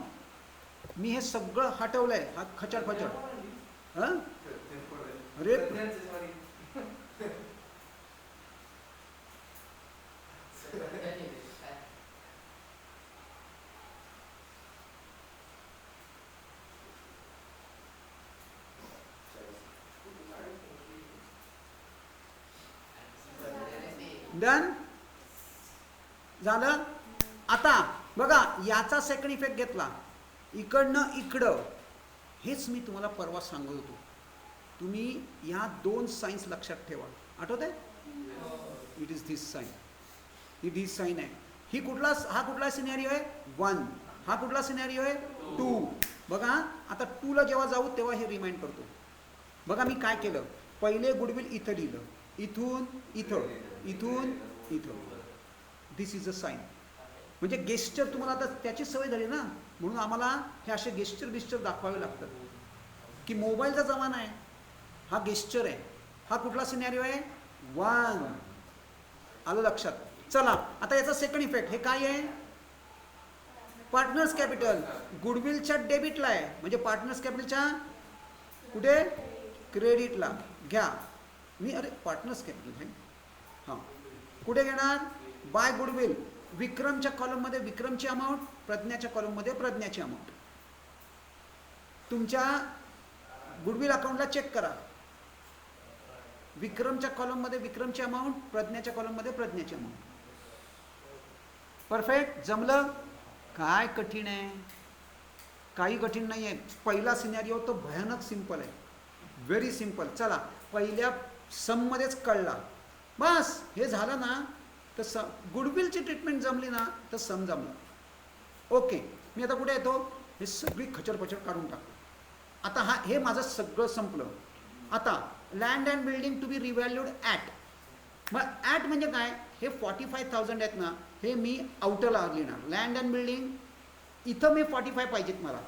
Speaker 1: मी हे सगळं हटवलंय, हा खचड खचड. हं? अरे डन झालं. आता बघा याचा सेकंड इफेक्ट घेतला, इकडनं इकडं. हेच मी तुम्हाला परवा सांगत होतो. तुम्ही ह्या दोन साईन्स लक्षात ठेवा. आठवत आहे? इट इज धिस साईन, ही धिस साईन आहे. ही हा कुठला सिनेरिओ आहे? 1. हा कुठला सिनेरिओ आहे? 2. बघा आता 2 ला जेव्हा जाऊ तेव्हा हे रिमाइंड करतो. बघा मी काय केलं, पहिले गुडविल इथं लिहिलं, इथून इथं, इथून इथं. दिस इज अ साईन. म्हणजे गेस्चर तुम्हाला आता त्याची सवय झाली ना, म्हणून आम्हाला हे असे गेस्चर दाखवावे लागतात की मोबाईलचा जमाना आहे. हा गेस्चर आहे. हा कुठला सिनेरिओ आहे? 1. आलं लक्षात? चला आता याचा सेकंड इफेक्ट. हे काय आहे? पार्टनर्स कॅपिटल गुडविलच्या डेबिटला आहे, म्हणजे पार्टनर्स कॅपिटलच्या कुठे? क्रेडिटला. घ्या मी, अरे पार्टनर्स कॅपिटल आहे. हां कुठे घेणार? Bye goodwill. विक्रमच्या कॉलममध्ये विक्रमची अमाऊंट, प्रज्ञाच्या कॉलममध्ये प्रज्ञाची अमाऊंट. तुमच्या गुडविल अकाउंटला चेक करा. विक्रमच्या कॉलममध्ये विक्रमची अमाऊंट, प्रज्ञाच्या कॉलममध्ये प्रज्ञाची अमाऊंट. परफेक्ट. जमलं? काय कठीण आहे? काही कठीण नाही आहे. पहिला सिनेरिओ तो भयानक सिंपल आहे, व्हेरी सिंपल. चला पहिल्या सममध्येच कळला. बस हे झालं ना, तर गुडविलची ट्रीटमेंट जमली ना, तर सम जमलं. ओके मी आता कुठे येतो? हे सगळी खचरपचर काढून टाकतो. आता हे माझं सगळं संपलं. आता land and building to be revalued at. मग ॲट म्हणजे काय? हे 45,000 आहेत ना, हे मी आउटरला लिहिणार. लँड अँड बिल्डिंग इथं मी 45 पाहिजेत मला.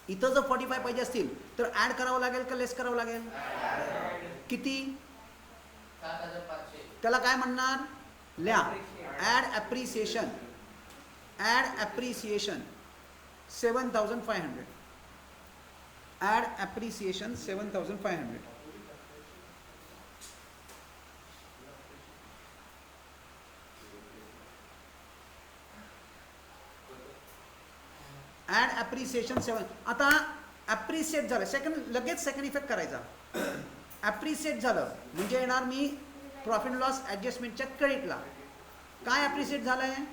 Speaker 1: इथं जर 45 पाहिजे असतील तर ॲड करावं लागेल का लेस करावं लागेल? किती?
Speaker 2: 7,500.
Speaker 1: त्याला काय म्हणणार? ल्या. Add appreciation. Add appreciation 7,500. Add appreciation 7,500. Add appreciation 7. आता ॲप्रिसिएट झालं, लगेच सेकंड इफेक्ट करायचा. ॲप्रिसिएट झालं म्हणजे येणार मी प्रॉफिट लॉस ॲडजस्टमेंटच्या क्रेडिटला. काय ॲप्रिसिएट झालं आहे?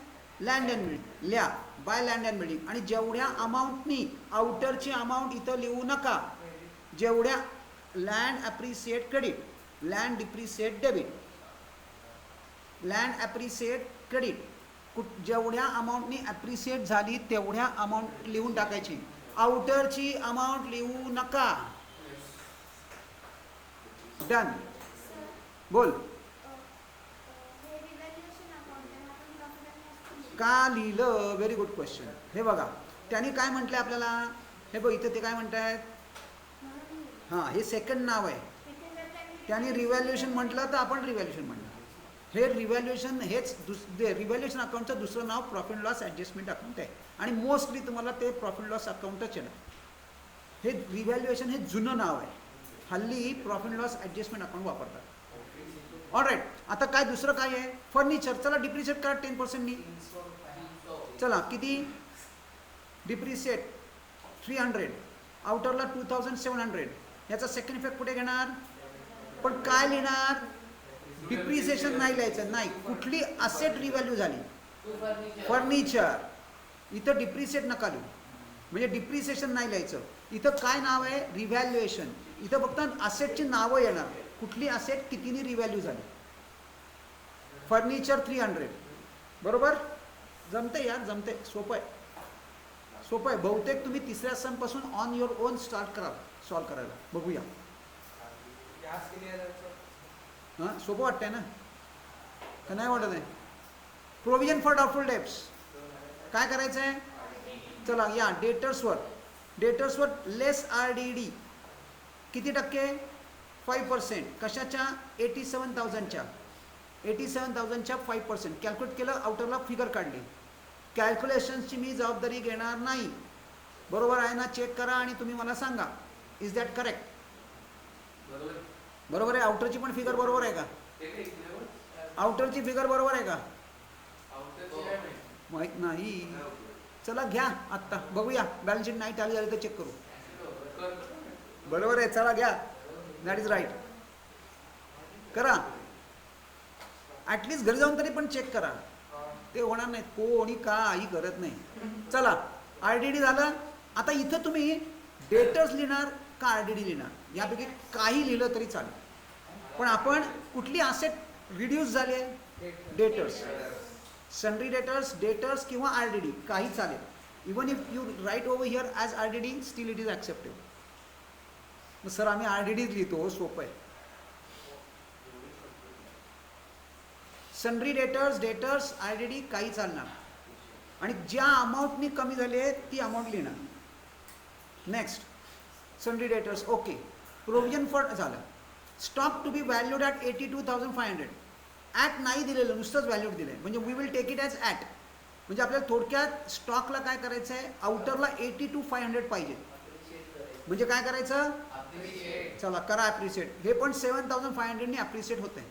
Speaker 1: Land and building. ल्या बाय लँड अँड बिल्डिंग. आणि जेवढ्या अमाऊंटनी, आउटरची अमाऊंट इथं लिहू नका. जेवढ्या land appreciate credit, land depreciate debit, land appreciate credit. जेवढ्या अमाऊंटनी ॲप्रिसिएट झाली तेवढ्या अमाऊंट लिहून टाकायची. आउटरची अमाऊंट लिहू नका. डन. बोल. का लिहिलं? Very good question. हे बघा त्यांनी काय म्हटलं आपल्याला, हे बघ इथं ते काय म्हणतायत. हां हे सेकंड नाव आहे. त्यांनी रिव्हॅल्युएशन म्हटलं तर आपण रिव्हॅल्युएशन म्हणलं. हे रिव्हॅल्युएशन हेच रिव्हॅल्युएशन अकाउंटचं दुसरं नाव प्रॉफिट लॉस ॲडजस्टमेंट अकाउंट आहे. आणि मोस्टली तुम्हाला ते प्रॉफिट लॉस अकाउंटच येणार. हे रिव्हॅल्युएशन हे जुनं नाव आहे. हल्ली प्रॉफिट लॉस ॲडजस्टमेंट अकाउंट वापरतात. ऑलराईट. आता काय दुसरं काय आहे? फर्निचर. चला डिप्रिशिएट करा 10%नी. चला किती? डिप्रिशिएट 300. आउटरला 2,700. याचा सेकंड इफेक्ट कुठे घेणार? पण काय लिहिणार? डिप्रिसिएशन नाही लिहायचं. नाही, कुठली असेट रिव्हॅल्यू झाली? फर्निचर. इथं डिप्रिशिएट नका लिहू, म्हणजे डिप्रिसिएशन नाही लिहायचं. इथं काय नाव आहे? रिव्हॅल्युएशन. इथं फक्त असेटची नावं येणार. कुठली असेट कितीनी रिव्हॅल्यू झाली. फर्निचर 300. बरोबर? जमते यार, जमते. सोपं आहे, सोपं आहे. बहुतेक तुम्ही तिसऱ्या समपासून ऑन युअर ओन स्टार्ट करा सॉल्व करायला. बघूया. हां सोपं वाटतंय ना, का नाही वाटत आहे? प्रोव्हिजन फॉर डाउटफुल डेब्ट्स काय करायचं आहे? चला या डेटर्सवर. डेटर्सवर लेस RDD किती टक्के? 5%. कशाच्या? 87,000च्या. 87,000च्या 5%. कॅल्क्युलेट केलं, आउटरला फिगर काढली. कॅल्क्युलेशन्सची मी जबाबदारी घेणार नाही. बरोबर आहे ना? चेक करा आणि तुम्ही मला सांगा. Is that correct? बरोबर आहे. आउटरची पण फिगर बरोबर आहे का? आउटरची फिगर बरोबर आहे का? माहित नाही. चला घ्या आत्ता बघूया. बॅलन्स शीट नाही टॅली झाली तर चेक करू. बरोबर आहे. चला घ्या. That is right. करा. ॲटलिस्ट घरी जाऊन तरी पण चेक करा. ते होणार नाही. कोणी काही करत नाही. चला RDD झालं. आता इथं तुम्ही डेटर्स लिहिणार का RDD लिहिणार? यापैकी काही लिहिलं तरी चालेल. पण आपण कुठली असेट रिड्यूस झाली आहे? डेटर्स. सन्ड्री डेटर्स, डेटर्स किंवा RDD काही चालेल. Even if you write over here as RDD still it is acceptable. मग सर आम्ही RDDच लिहितो, सोपं आहे. सन्ड्री डेटर्स, डेटर्स, RDD काही चालणार. आणि ज्या अमाऊंटनी कमी झाली आहे ती अमाऊंट लिहिणार. Next sundry debtors. Okay. Provision for झालं. Stock to be valued at 82,500. At नाही दिलेलं, नुसतंच व्हॅल्यूड दिलं आहे. म्हणजे we will take it as at. म्हणजे आपल्याला थोडक्यात स्टॉकला काय करायचं आहे? आउटरला 82,500 पाहिजे. म्हणजे काय करायचं? चला करा ॲप्रिशिएट. हे पण 7,500नी ॲप्रिशिएट होतं आहे.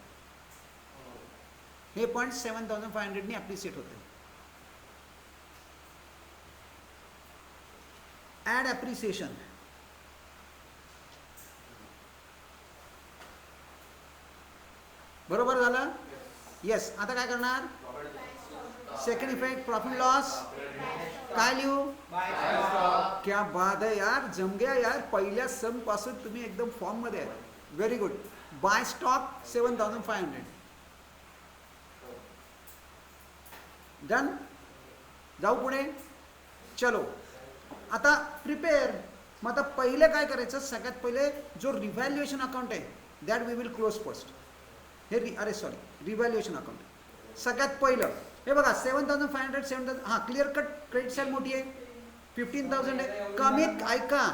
Speaker 1: हे पण 7,500नी ॲप्रिशिएट होतं आहे. Add appreciation. बरोबर झालं? येस. आता काय करणार? Second effect profit loss. काय लिहू? क्या बात आहे यार. जम गया यार. पहिल्या सम पासून तुम्ही एकदम फॉर्म मध्ये आहे. Very good. Buy stock 7,500. Done. जाऊ पुढे. चलो आता प्रिपेअर. मग आता पहिले काय करायचं? सगळ्यात पहिले जो रिव्हॅल्युएशन अकाउंट आहे that we will close first. हे रिव्हॅल्युएशन अकाउंट सगळ्यात पहिलं. हे बघा 7,500 7,000. हां क्लिअर कट. क्रेडिट साईड मोठी आहे. 15,000 आहे. कमीत ऐका.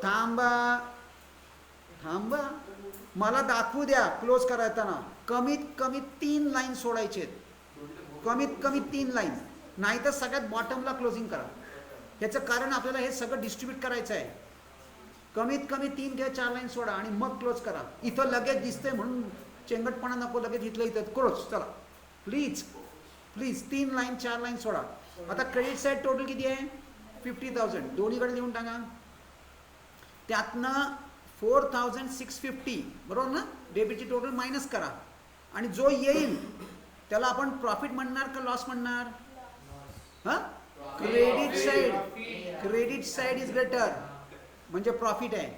Speaker 1: थांबा थांबा. मला दाखवू द्या क्लोज करायताना. कमीत कमी 3 लाईन सोडायचे आहेत. कमीत कमी 3 लाईन. नाही तर सगळ्यात बॉटमला क्लोजिंग करा. ह्याचं कारण आपल्याला हे सगळं डिस्ट्रीब्यूट करायचं आहे. कमीत कमी 3 घ्या, 4 लाईन सोडा आणि मग क्लोज करा. इथं लगेच दिसतंय म्हणून चेंगटपणा नको. लगेच इथलं इथं क्लोज. चला प्लीज प्लीज 3 लाईन 4 लाईन सोडा. आता क्रेडिट साईड टोटल किती आहे? 50,000. दोन्हीकडे लिहून टाका. त्यातनं 4,650 बरोबर ना? डेबिटची टोटल मायनस करा. आणि जो येईल त्याला आपण प्रॉफिट म्हणणार का लॉस म्हणणार? हां credit side. Credit side is better. म्हणजे प्रॉफिट आहे.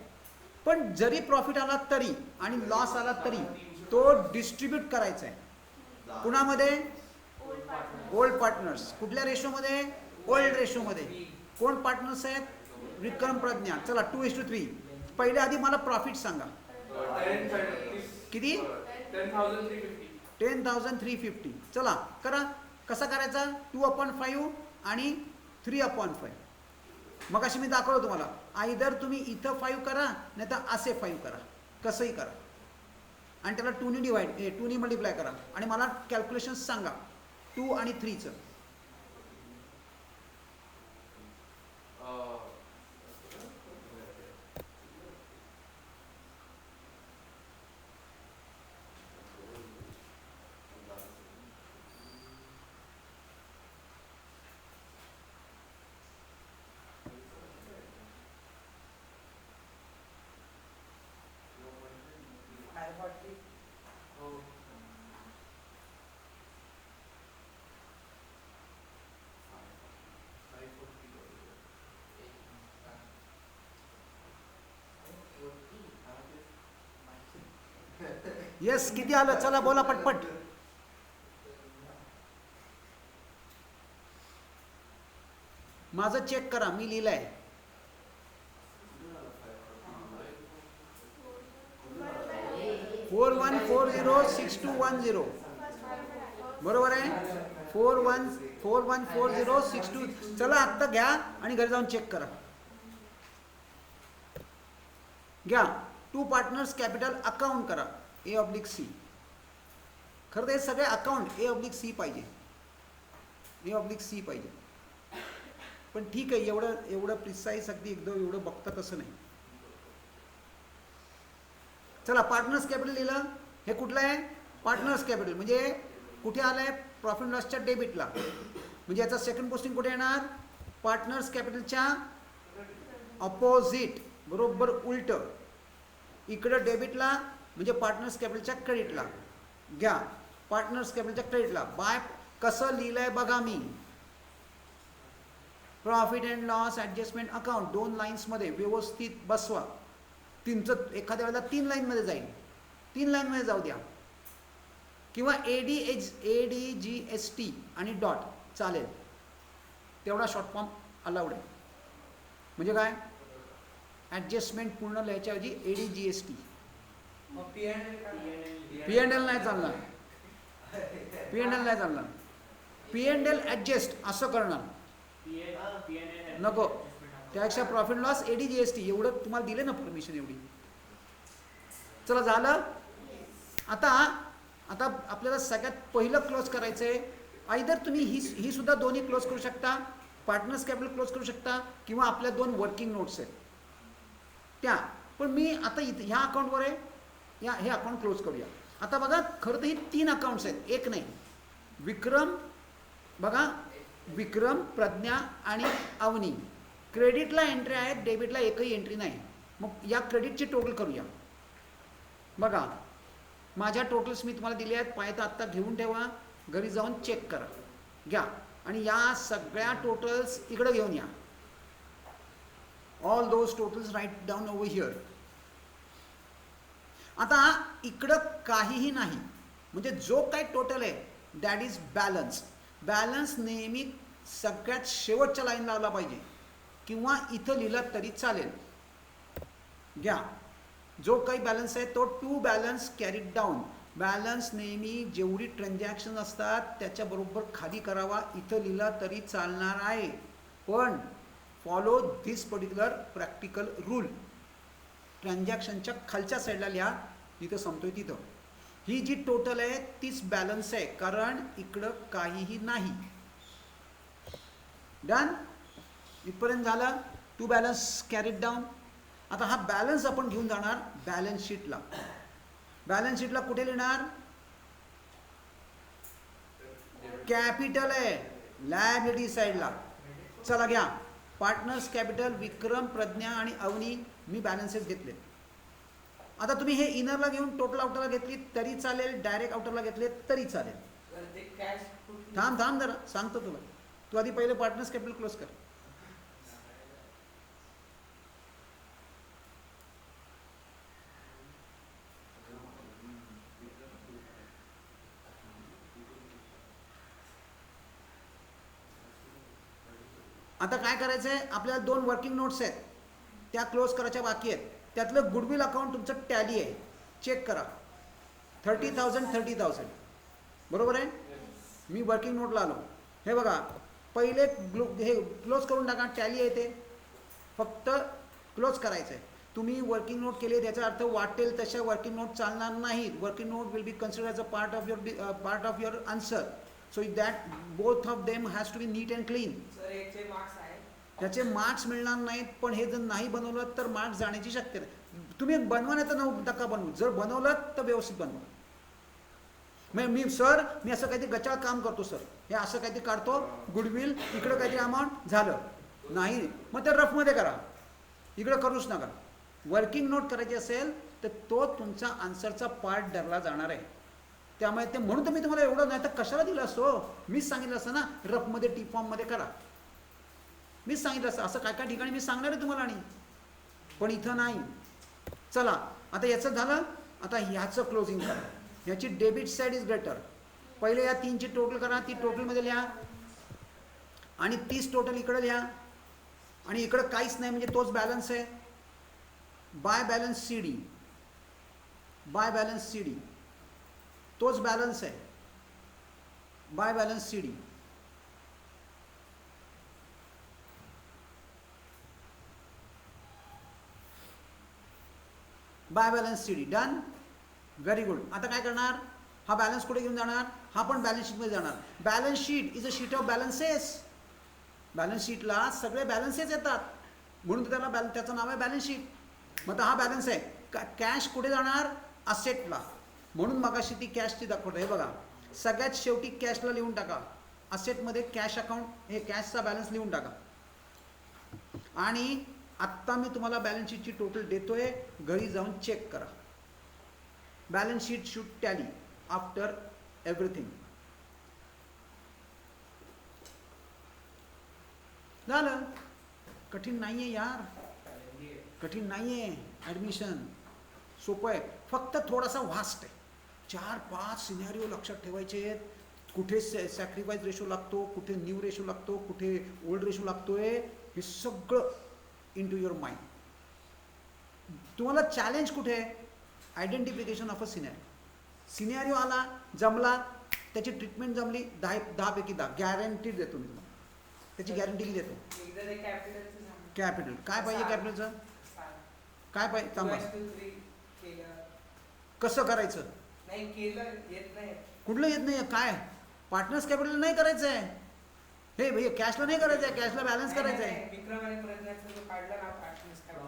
Speaker 1: पण जरी प्रॉफिट आला तरी आणि लॉस आला तरी तो डिस्ट्रीब्यूट करायचा आहे. कुणामध्ये? Old partners. कुठल्या रेशोमध्ये? ओल्ड रेशोमध्ये. कोण पार्टनर्स आहेत? विक्रम, प्रज्ञा. चला 2:3. पहिले आधी मला प्रॉफिट सांगा. किती? 10,350. चला करा. कसा करायचा? 2/5 आणि 3/5. मग अशी मी दाखवलं तुम्हाला. आयदर तुम्ही इथं 5 करा नाही तर असे 5 करा. कसंही करा. आणि त्याला 2नी मल्टिप्लाय करा. आणि मला कॅल्क्युलेशन सांगा 2 आणि 3चं. येस किती आलं? चला बोला पटपट. माझं चेक करा. मी लिहिलंय. फोर 41406210. बरोबर आहे? 414062. चला आत्ता घ्या आणि घरी जाऊन चेक करा. घ्या. 2 पार्टनर्स कॅपिटल अकाउंट करा. A/C. खरं तर हे सगळे अकाउंट A/C पाहिजे. A/C पाहिजे. पण ठीक आहे, एवढं प्रिसाईज अगदी एकदम एवढं बघतात असं नाही. चला, पार्टनर्स कॅपिटल लिहिलं. हे कुठलं आहे? Partners capital. म्हणजे कुठे आलंय? प्रॉफिट लॉसच्या डेबिटला. म्हणजे याचा सेकंड पोस्टिंग कुठे येणार? पार्टनर्स कॅपिटलच्या अपोजिट, बरोबर उलट. इकडं डेबिटला म्हणजे पार्टनर्स कॅपिटलच्या क्रेडिटला घ्या. पार्टनर्स कॅपिटलच्या क्रेडिटला बाय कसं लिहिलंय बघा मी. Profit and loss adjustment account 2 लाईन्समध्ये व्यवस्थित बसवा. तुमचं एखाद्या वेळेला 3 लाईनमध्ये जाईल, 3 लाईनमध्ये जाऊ द्या. किंवा ADGST आणि डॉट चालेल, तेवढा शॉर्ट फॉर्म अलाउड आहे. म्हणजे काय? ॲडजस्टमेंट पूर्ण लिहायच्याऐवजी ADGST. P&L नाही चालणार. P&L नाही चालणार. P&L ॲडजस्ट असं करणार नको. त्यापेक्षा प्रॉफिट लॉस ADGST एवढं तुम्हाला दिले ना परमिशन एवढी. चला झालं. आता आपल्याला सगळ्यात पहिलं क्लोज करायचं आहे. आयदर तुम्ही ही सुद्धा दोन्ही क्लोज करू शकता, पार्टनर्स कॅपिटल क्लोज करू शकता, किंवा आपल्या 2 वर्किंग नोट्स आहेत त्या. पण मी आता ह्या अकाउंटवर आहे, हे अकाउंट क्लोज करूया. आता बघा, खरं तर ही 3 अकाउंट्स आहेत, एक नाही. विक्रम बघा, विक्रम, प्रज्ञा आणि अवनी. क्रेडिटला एंट्री आहेत, डेबिटला एकही एंट्री नाही. मग या क्रेडिटची टोटल करूया. बघा, माझ्या टोटल्स मी तुम्हाला दिले आहेत, पाहिजे तर आत्ता घेऊन ठेवा, घरी जाऊन चेक करा, घ्या. आणि या सगळ्या टोटल्स इकडे घेऊन या. All those totals write down over here. आता इकडं काहीही नाही, म्हणजे जो काही टोटल आहे दॅट इज बॅलन्स. बॅलन्स नेहमी सगळ्यात शेवटच्या लाईनला आला पाहिजे, किंवा इथं लिहिलं तरी चालेल. घ्या, जो काही बॅलन्स आहे तो to balance carried down. Balance नेहमी जेवढी ट्रान्झॅक्शन असतात त्याच्याबरोबर खाली करावा. इथं लिहिला तरी चालणार आहे, पण follow this particular practical rule. ट्रान्झॅक्शनच्या खालच्या साईडला लिहा, जिथं संपतोय तिथं. ही जी टोटल आहे तीच बॅलन्स आहे, कारण इकडं काहीही नाही. डन. इथपर्यंत झालं. To balance carried down. आता हा बॅलन्स आपण घेऊन जाणार बॅलन्स शीटला. बॅलन्स शीटला कुठे लिहिणार? कॅपिटल आहे, लायबिलिटी साईडला. चला घ्या. पार्टनर्स कॅपिटल, विक्रम, प्रज्ञा आणि अवनी, मी बॅलन्सेस घेतले. आता तुम्ही हे इनरला घेऊन टोटल आउटरला घेतली तरी चालेल, डायरेक्ट आउटरला घेतले तरी चालेल. थांब जरा सांगतो तुला. तू आधी पहिले पार्टनर्स कॅपिटल क्लोज कर. आता काय करायचं आहे? आपल्याला 2 वर्किंग नोट्स आहेत, त्या क्लोज करायच्या बाकी आहेत. त्यातलं गुडविल अकाउंट तुमचं टॅली आहे, चेक करा. 30,000 बरोबर आहे. मी वर्किंग नोटला आलो. हे बघा, पहिले हे क्लोज करून टाका. टॅली आहे ते फक्त क्लोज करायचं आहे. तुम्ही वर्किंग नोट केले त्याचा अर्थ वाटेल तशा वर्किंग नोट चालणार नाहीत. Working note will be consider as a part of your answer. So that both of them has to be neat and clean. त्याचे मार्क्स मिळणार नाहीत, पण हे जर नाही बनवलं तर मार्क्स जाण्याची शक्यता आहे. तुम्ही बनवा नाही तर नका बनवू. जर बनवलं तर व्यवस्थित बनवा. मी असं काहीतरी गचाळ काम करतो सर, हे असं काहीतरी काढतो गुडविल, इकडं काहीतरी अमाऊंट झालं नाही, मग ते रफमध्ये करा, इकडं करूच नका. वर्किंग नोट करायची असेल तर तो तुमचा आन्सरचा पार्ट धरला जाणार आहे. त्यामुळे ते म्हणून तर मी तुम्हाला एवढं नाही तर कशाला दिलं असतो. मीच सांगितलं असतं ना, रफमध्ये टी फॉर्ममध्ये करा. मीच सांगितलं असतं. असं काय काय ठिकाणी मी सांगणार आहे तुम्हाला, आणि पण इथं नाही. चला, आता याचं झालं. आता ह्याचं क्लोजिंग करा. ह्याची डेबिट साईड इज ग्रेटर. पहिले या 3ची टोटल करा, ती टोटलमध्ये लिहा, आणि 30 टोटल इकडे लिहा, आणि इकडं काहीच नाही म्हणजे तोच बॅलन्स आहे. By balance CD, by balance CD तोच बॅलन्स आहे. By balance CD. By balance CD done. Very good. आता काय करणार? हा बॅलन्स कुठे घेऊन जाणार? हा पण बॅलन्स शीटमध्ये जाणार. Balance sheet is a sheet of balances. Balance शीटला सगळे बॅलन्सेस येतात म्हणून तर त्याला त्याचं नाव आहे बॅलन्स शीट. मग आता हा बॅलन्स आहे. कॅश कुठे जाणार? असेटला. म्हणून मगाशी ती कॅशची दाखवतो. हे बघा, सगळ्यात शेवटी कॅशला लिहून टाका. असेटमध्ये कॅश अकाउंट, हे कॅशचा बॅलन्स लिहून टाका. आणि आत्ता मी तुम्हाला बॅलन्स शीटची टोटल देतोय, घरी जाऊन चेक करा. Balance sheet should tally after everything. झालं. कठीण नाहीये यार, कठीण नाहीये. ॲडमिशन सोपं आहे, फक्त थोडासा व्हास्ट आहे. 4-5 सिनॅरिओ लक्षात ठेवायचे आहेत. कुठे सॅक्रिफाईस रेशो लागतो, कुठे न्यू रेशो लागतो, कुठे ओल्ड रेशो लागतोय, हे सगळं इन टू युअर माइंड. तुम्हाला चॅलेंज कुठे आहे? Identification of a scenario. Scenario आला, जमला, त्याची ट्रीटमेंट जमली, 10 पैकी 10 गॅरंटीड देतो मी तुम्हाला. त्याची गॅरंटी देतो.
Speaker 2: एकदा ते कॅपिटलचं सांग.
Speaker 1: कॅपिटल काय पाहिजे? कॅपिटलचं काय पाहिजे? थांबा.
Speaker 2: 2:3 केलं.
Speaker 1: कसं करायचं?
Speaker 2: नाही केलं, येत नाही.
Speaker 1: कुठलं येत नाही? काय पार्टनर्स कॅपिटल नाही करायचं आहे. हे भैया कॅशला नाही करायचं आहे, कॅशला बॅलन्स करायचं आहे.
Speaker 2: विक्रम आणि प्रज्ञाचं जो काढला ना पार्टनर्स कॅपिटल,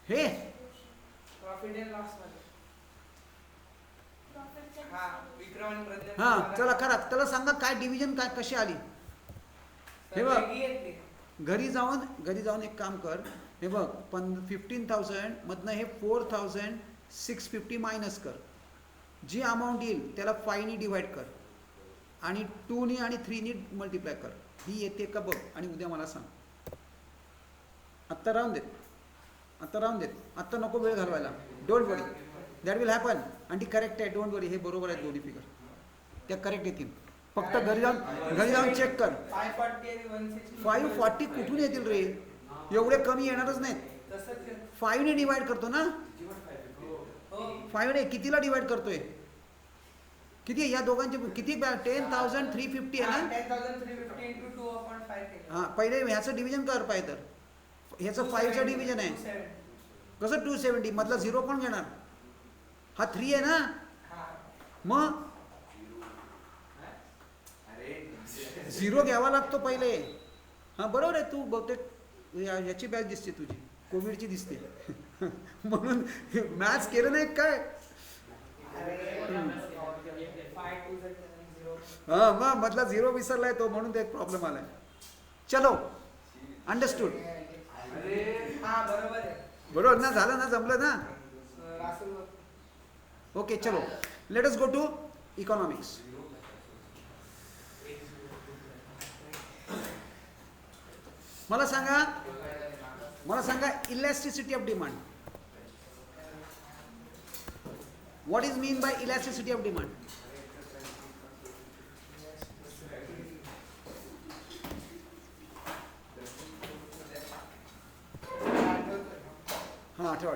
Speaker 1: हे
Speaker 2: प्रॉफिट अँड लॉस मध्ये.
Speaker 3: प्रॉफिटच्या
Speaker 2: हा, विक्रम आणि प्रज्ञा.
Speaker 1: हां, चला करा. त्याला सांगा काय डिव्हिजन काय कशी आली. हे बघ, घरी जाऊन एक काम कर. हे बघ, 15,000 मधनं हे 4,650 मायनस कर. जी अमाऊंट येईल त्याला 5नी डिवाइड कर आणि 2नी आणि 3नी मल्टिप्लाय कर. ही येते का बघ आणि उद्या मला सांग. आत्ता राहून देत, आत्ता नको वेळ घालवायला. Don't worry, that will happen. आणि ती करेक्ट आहे, डोंट वरी. हे बरोबर आहे, दोन्ही फिगर त्या करेक्ट येतील. फक्त घरी जाऊन चेक कर. 540 कुठून येतील रे? एवढे कमी येणारच नाहीत. 5ने डिवाइड करतो ना. 5ने कितीला डिवाइड करतोय? किती या दोघांचे किती? 10,350 आहे ना.
Speaker 2: 10,350 into 2/5.
Speaker 1: हां, पहिले ह्याचं डिव्हिजन कर पाहिजे तर. ह्याचं 5चं डिव्हिजन आहे.
Speaker 2: 270.
Speaker 1: कसं 270? मधला 0 कोण घेणार? हा 3 आहे ना. मग 0 घ्यावा लागतो पहिले. हां, बरोबर आहे. तू बहुतेक याची बॅच दिसते तुझी, कोविडची दिसते. म्हणून मॅथ्स केलं नाही काय? हां, मग मधला 0 विसरलाय तो, म्हणून ते प्रॉब्लेम आलाय. चलो, अंडरस्टूड. बरोबर ना? झालं ना? जमलं ना? ओके, चलो let us go to economics. मला सांगा elasticity of demand. What is mean by elasticity of demand? हां, आठव.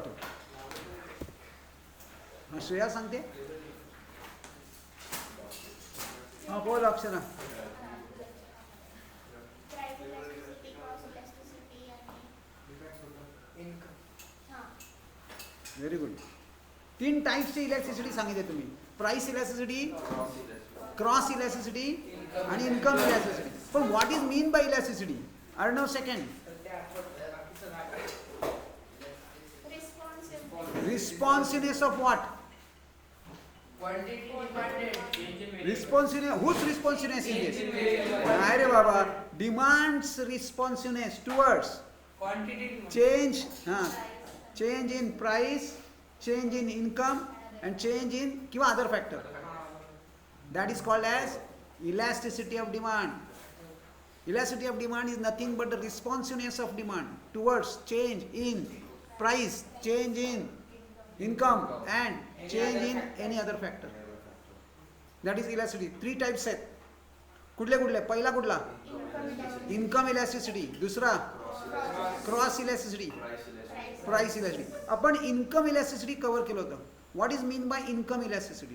Speaker 1: हां, श्रेया सांगते. हां, बोल अक्षरा. Very good. 3 टाइप्सची इलॅस्टिसिटी सांगितली तुम्ही. प्राइस इलॅस्टिसिटी, क्रॉस इलॅस्टिसिटी आणि इन्कम इलॅस्टिसिटी. पण what is mean by elasticity? Arnav second. Responsiveness of what? Responsiveness. Whose responsiveness in this? नाही रे बाबा. Demands responsiveness towards change. Change in price, change in income, and change in किंवा other factor. That is called as elasticity of demand. Elasticity of demand is nothing but the responsiveness of demand towards change in price, change in income, and change in any other factor. That is elasticity. 3 types आहेत. कुठले? पहिला कुठला? Income elasticity. दुसरा cross elasticity, price elasticity. आपण income elasticity cover केलं होतं. What is mean bye income elasticity?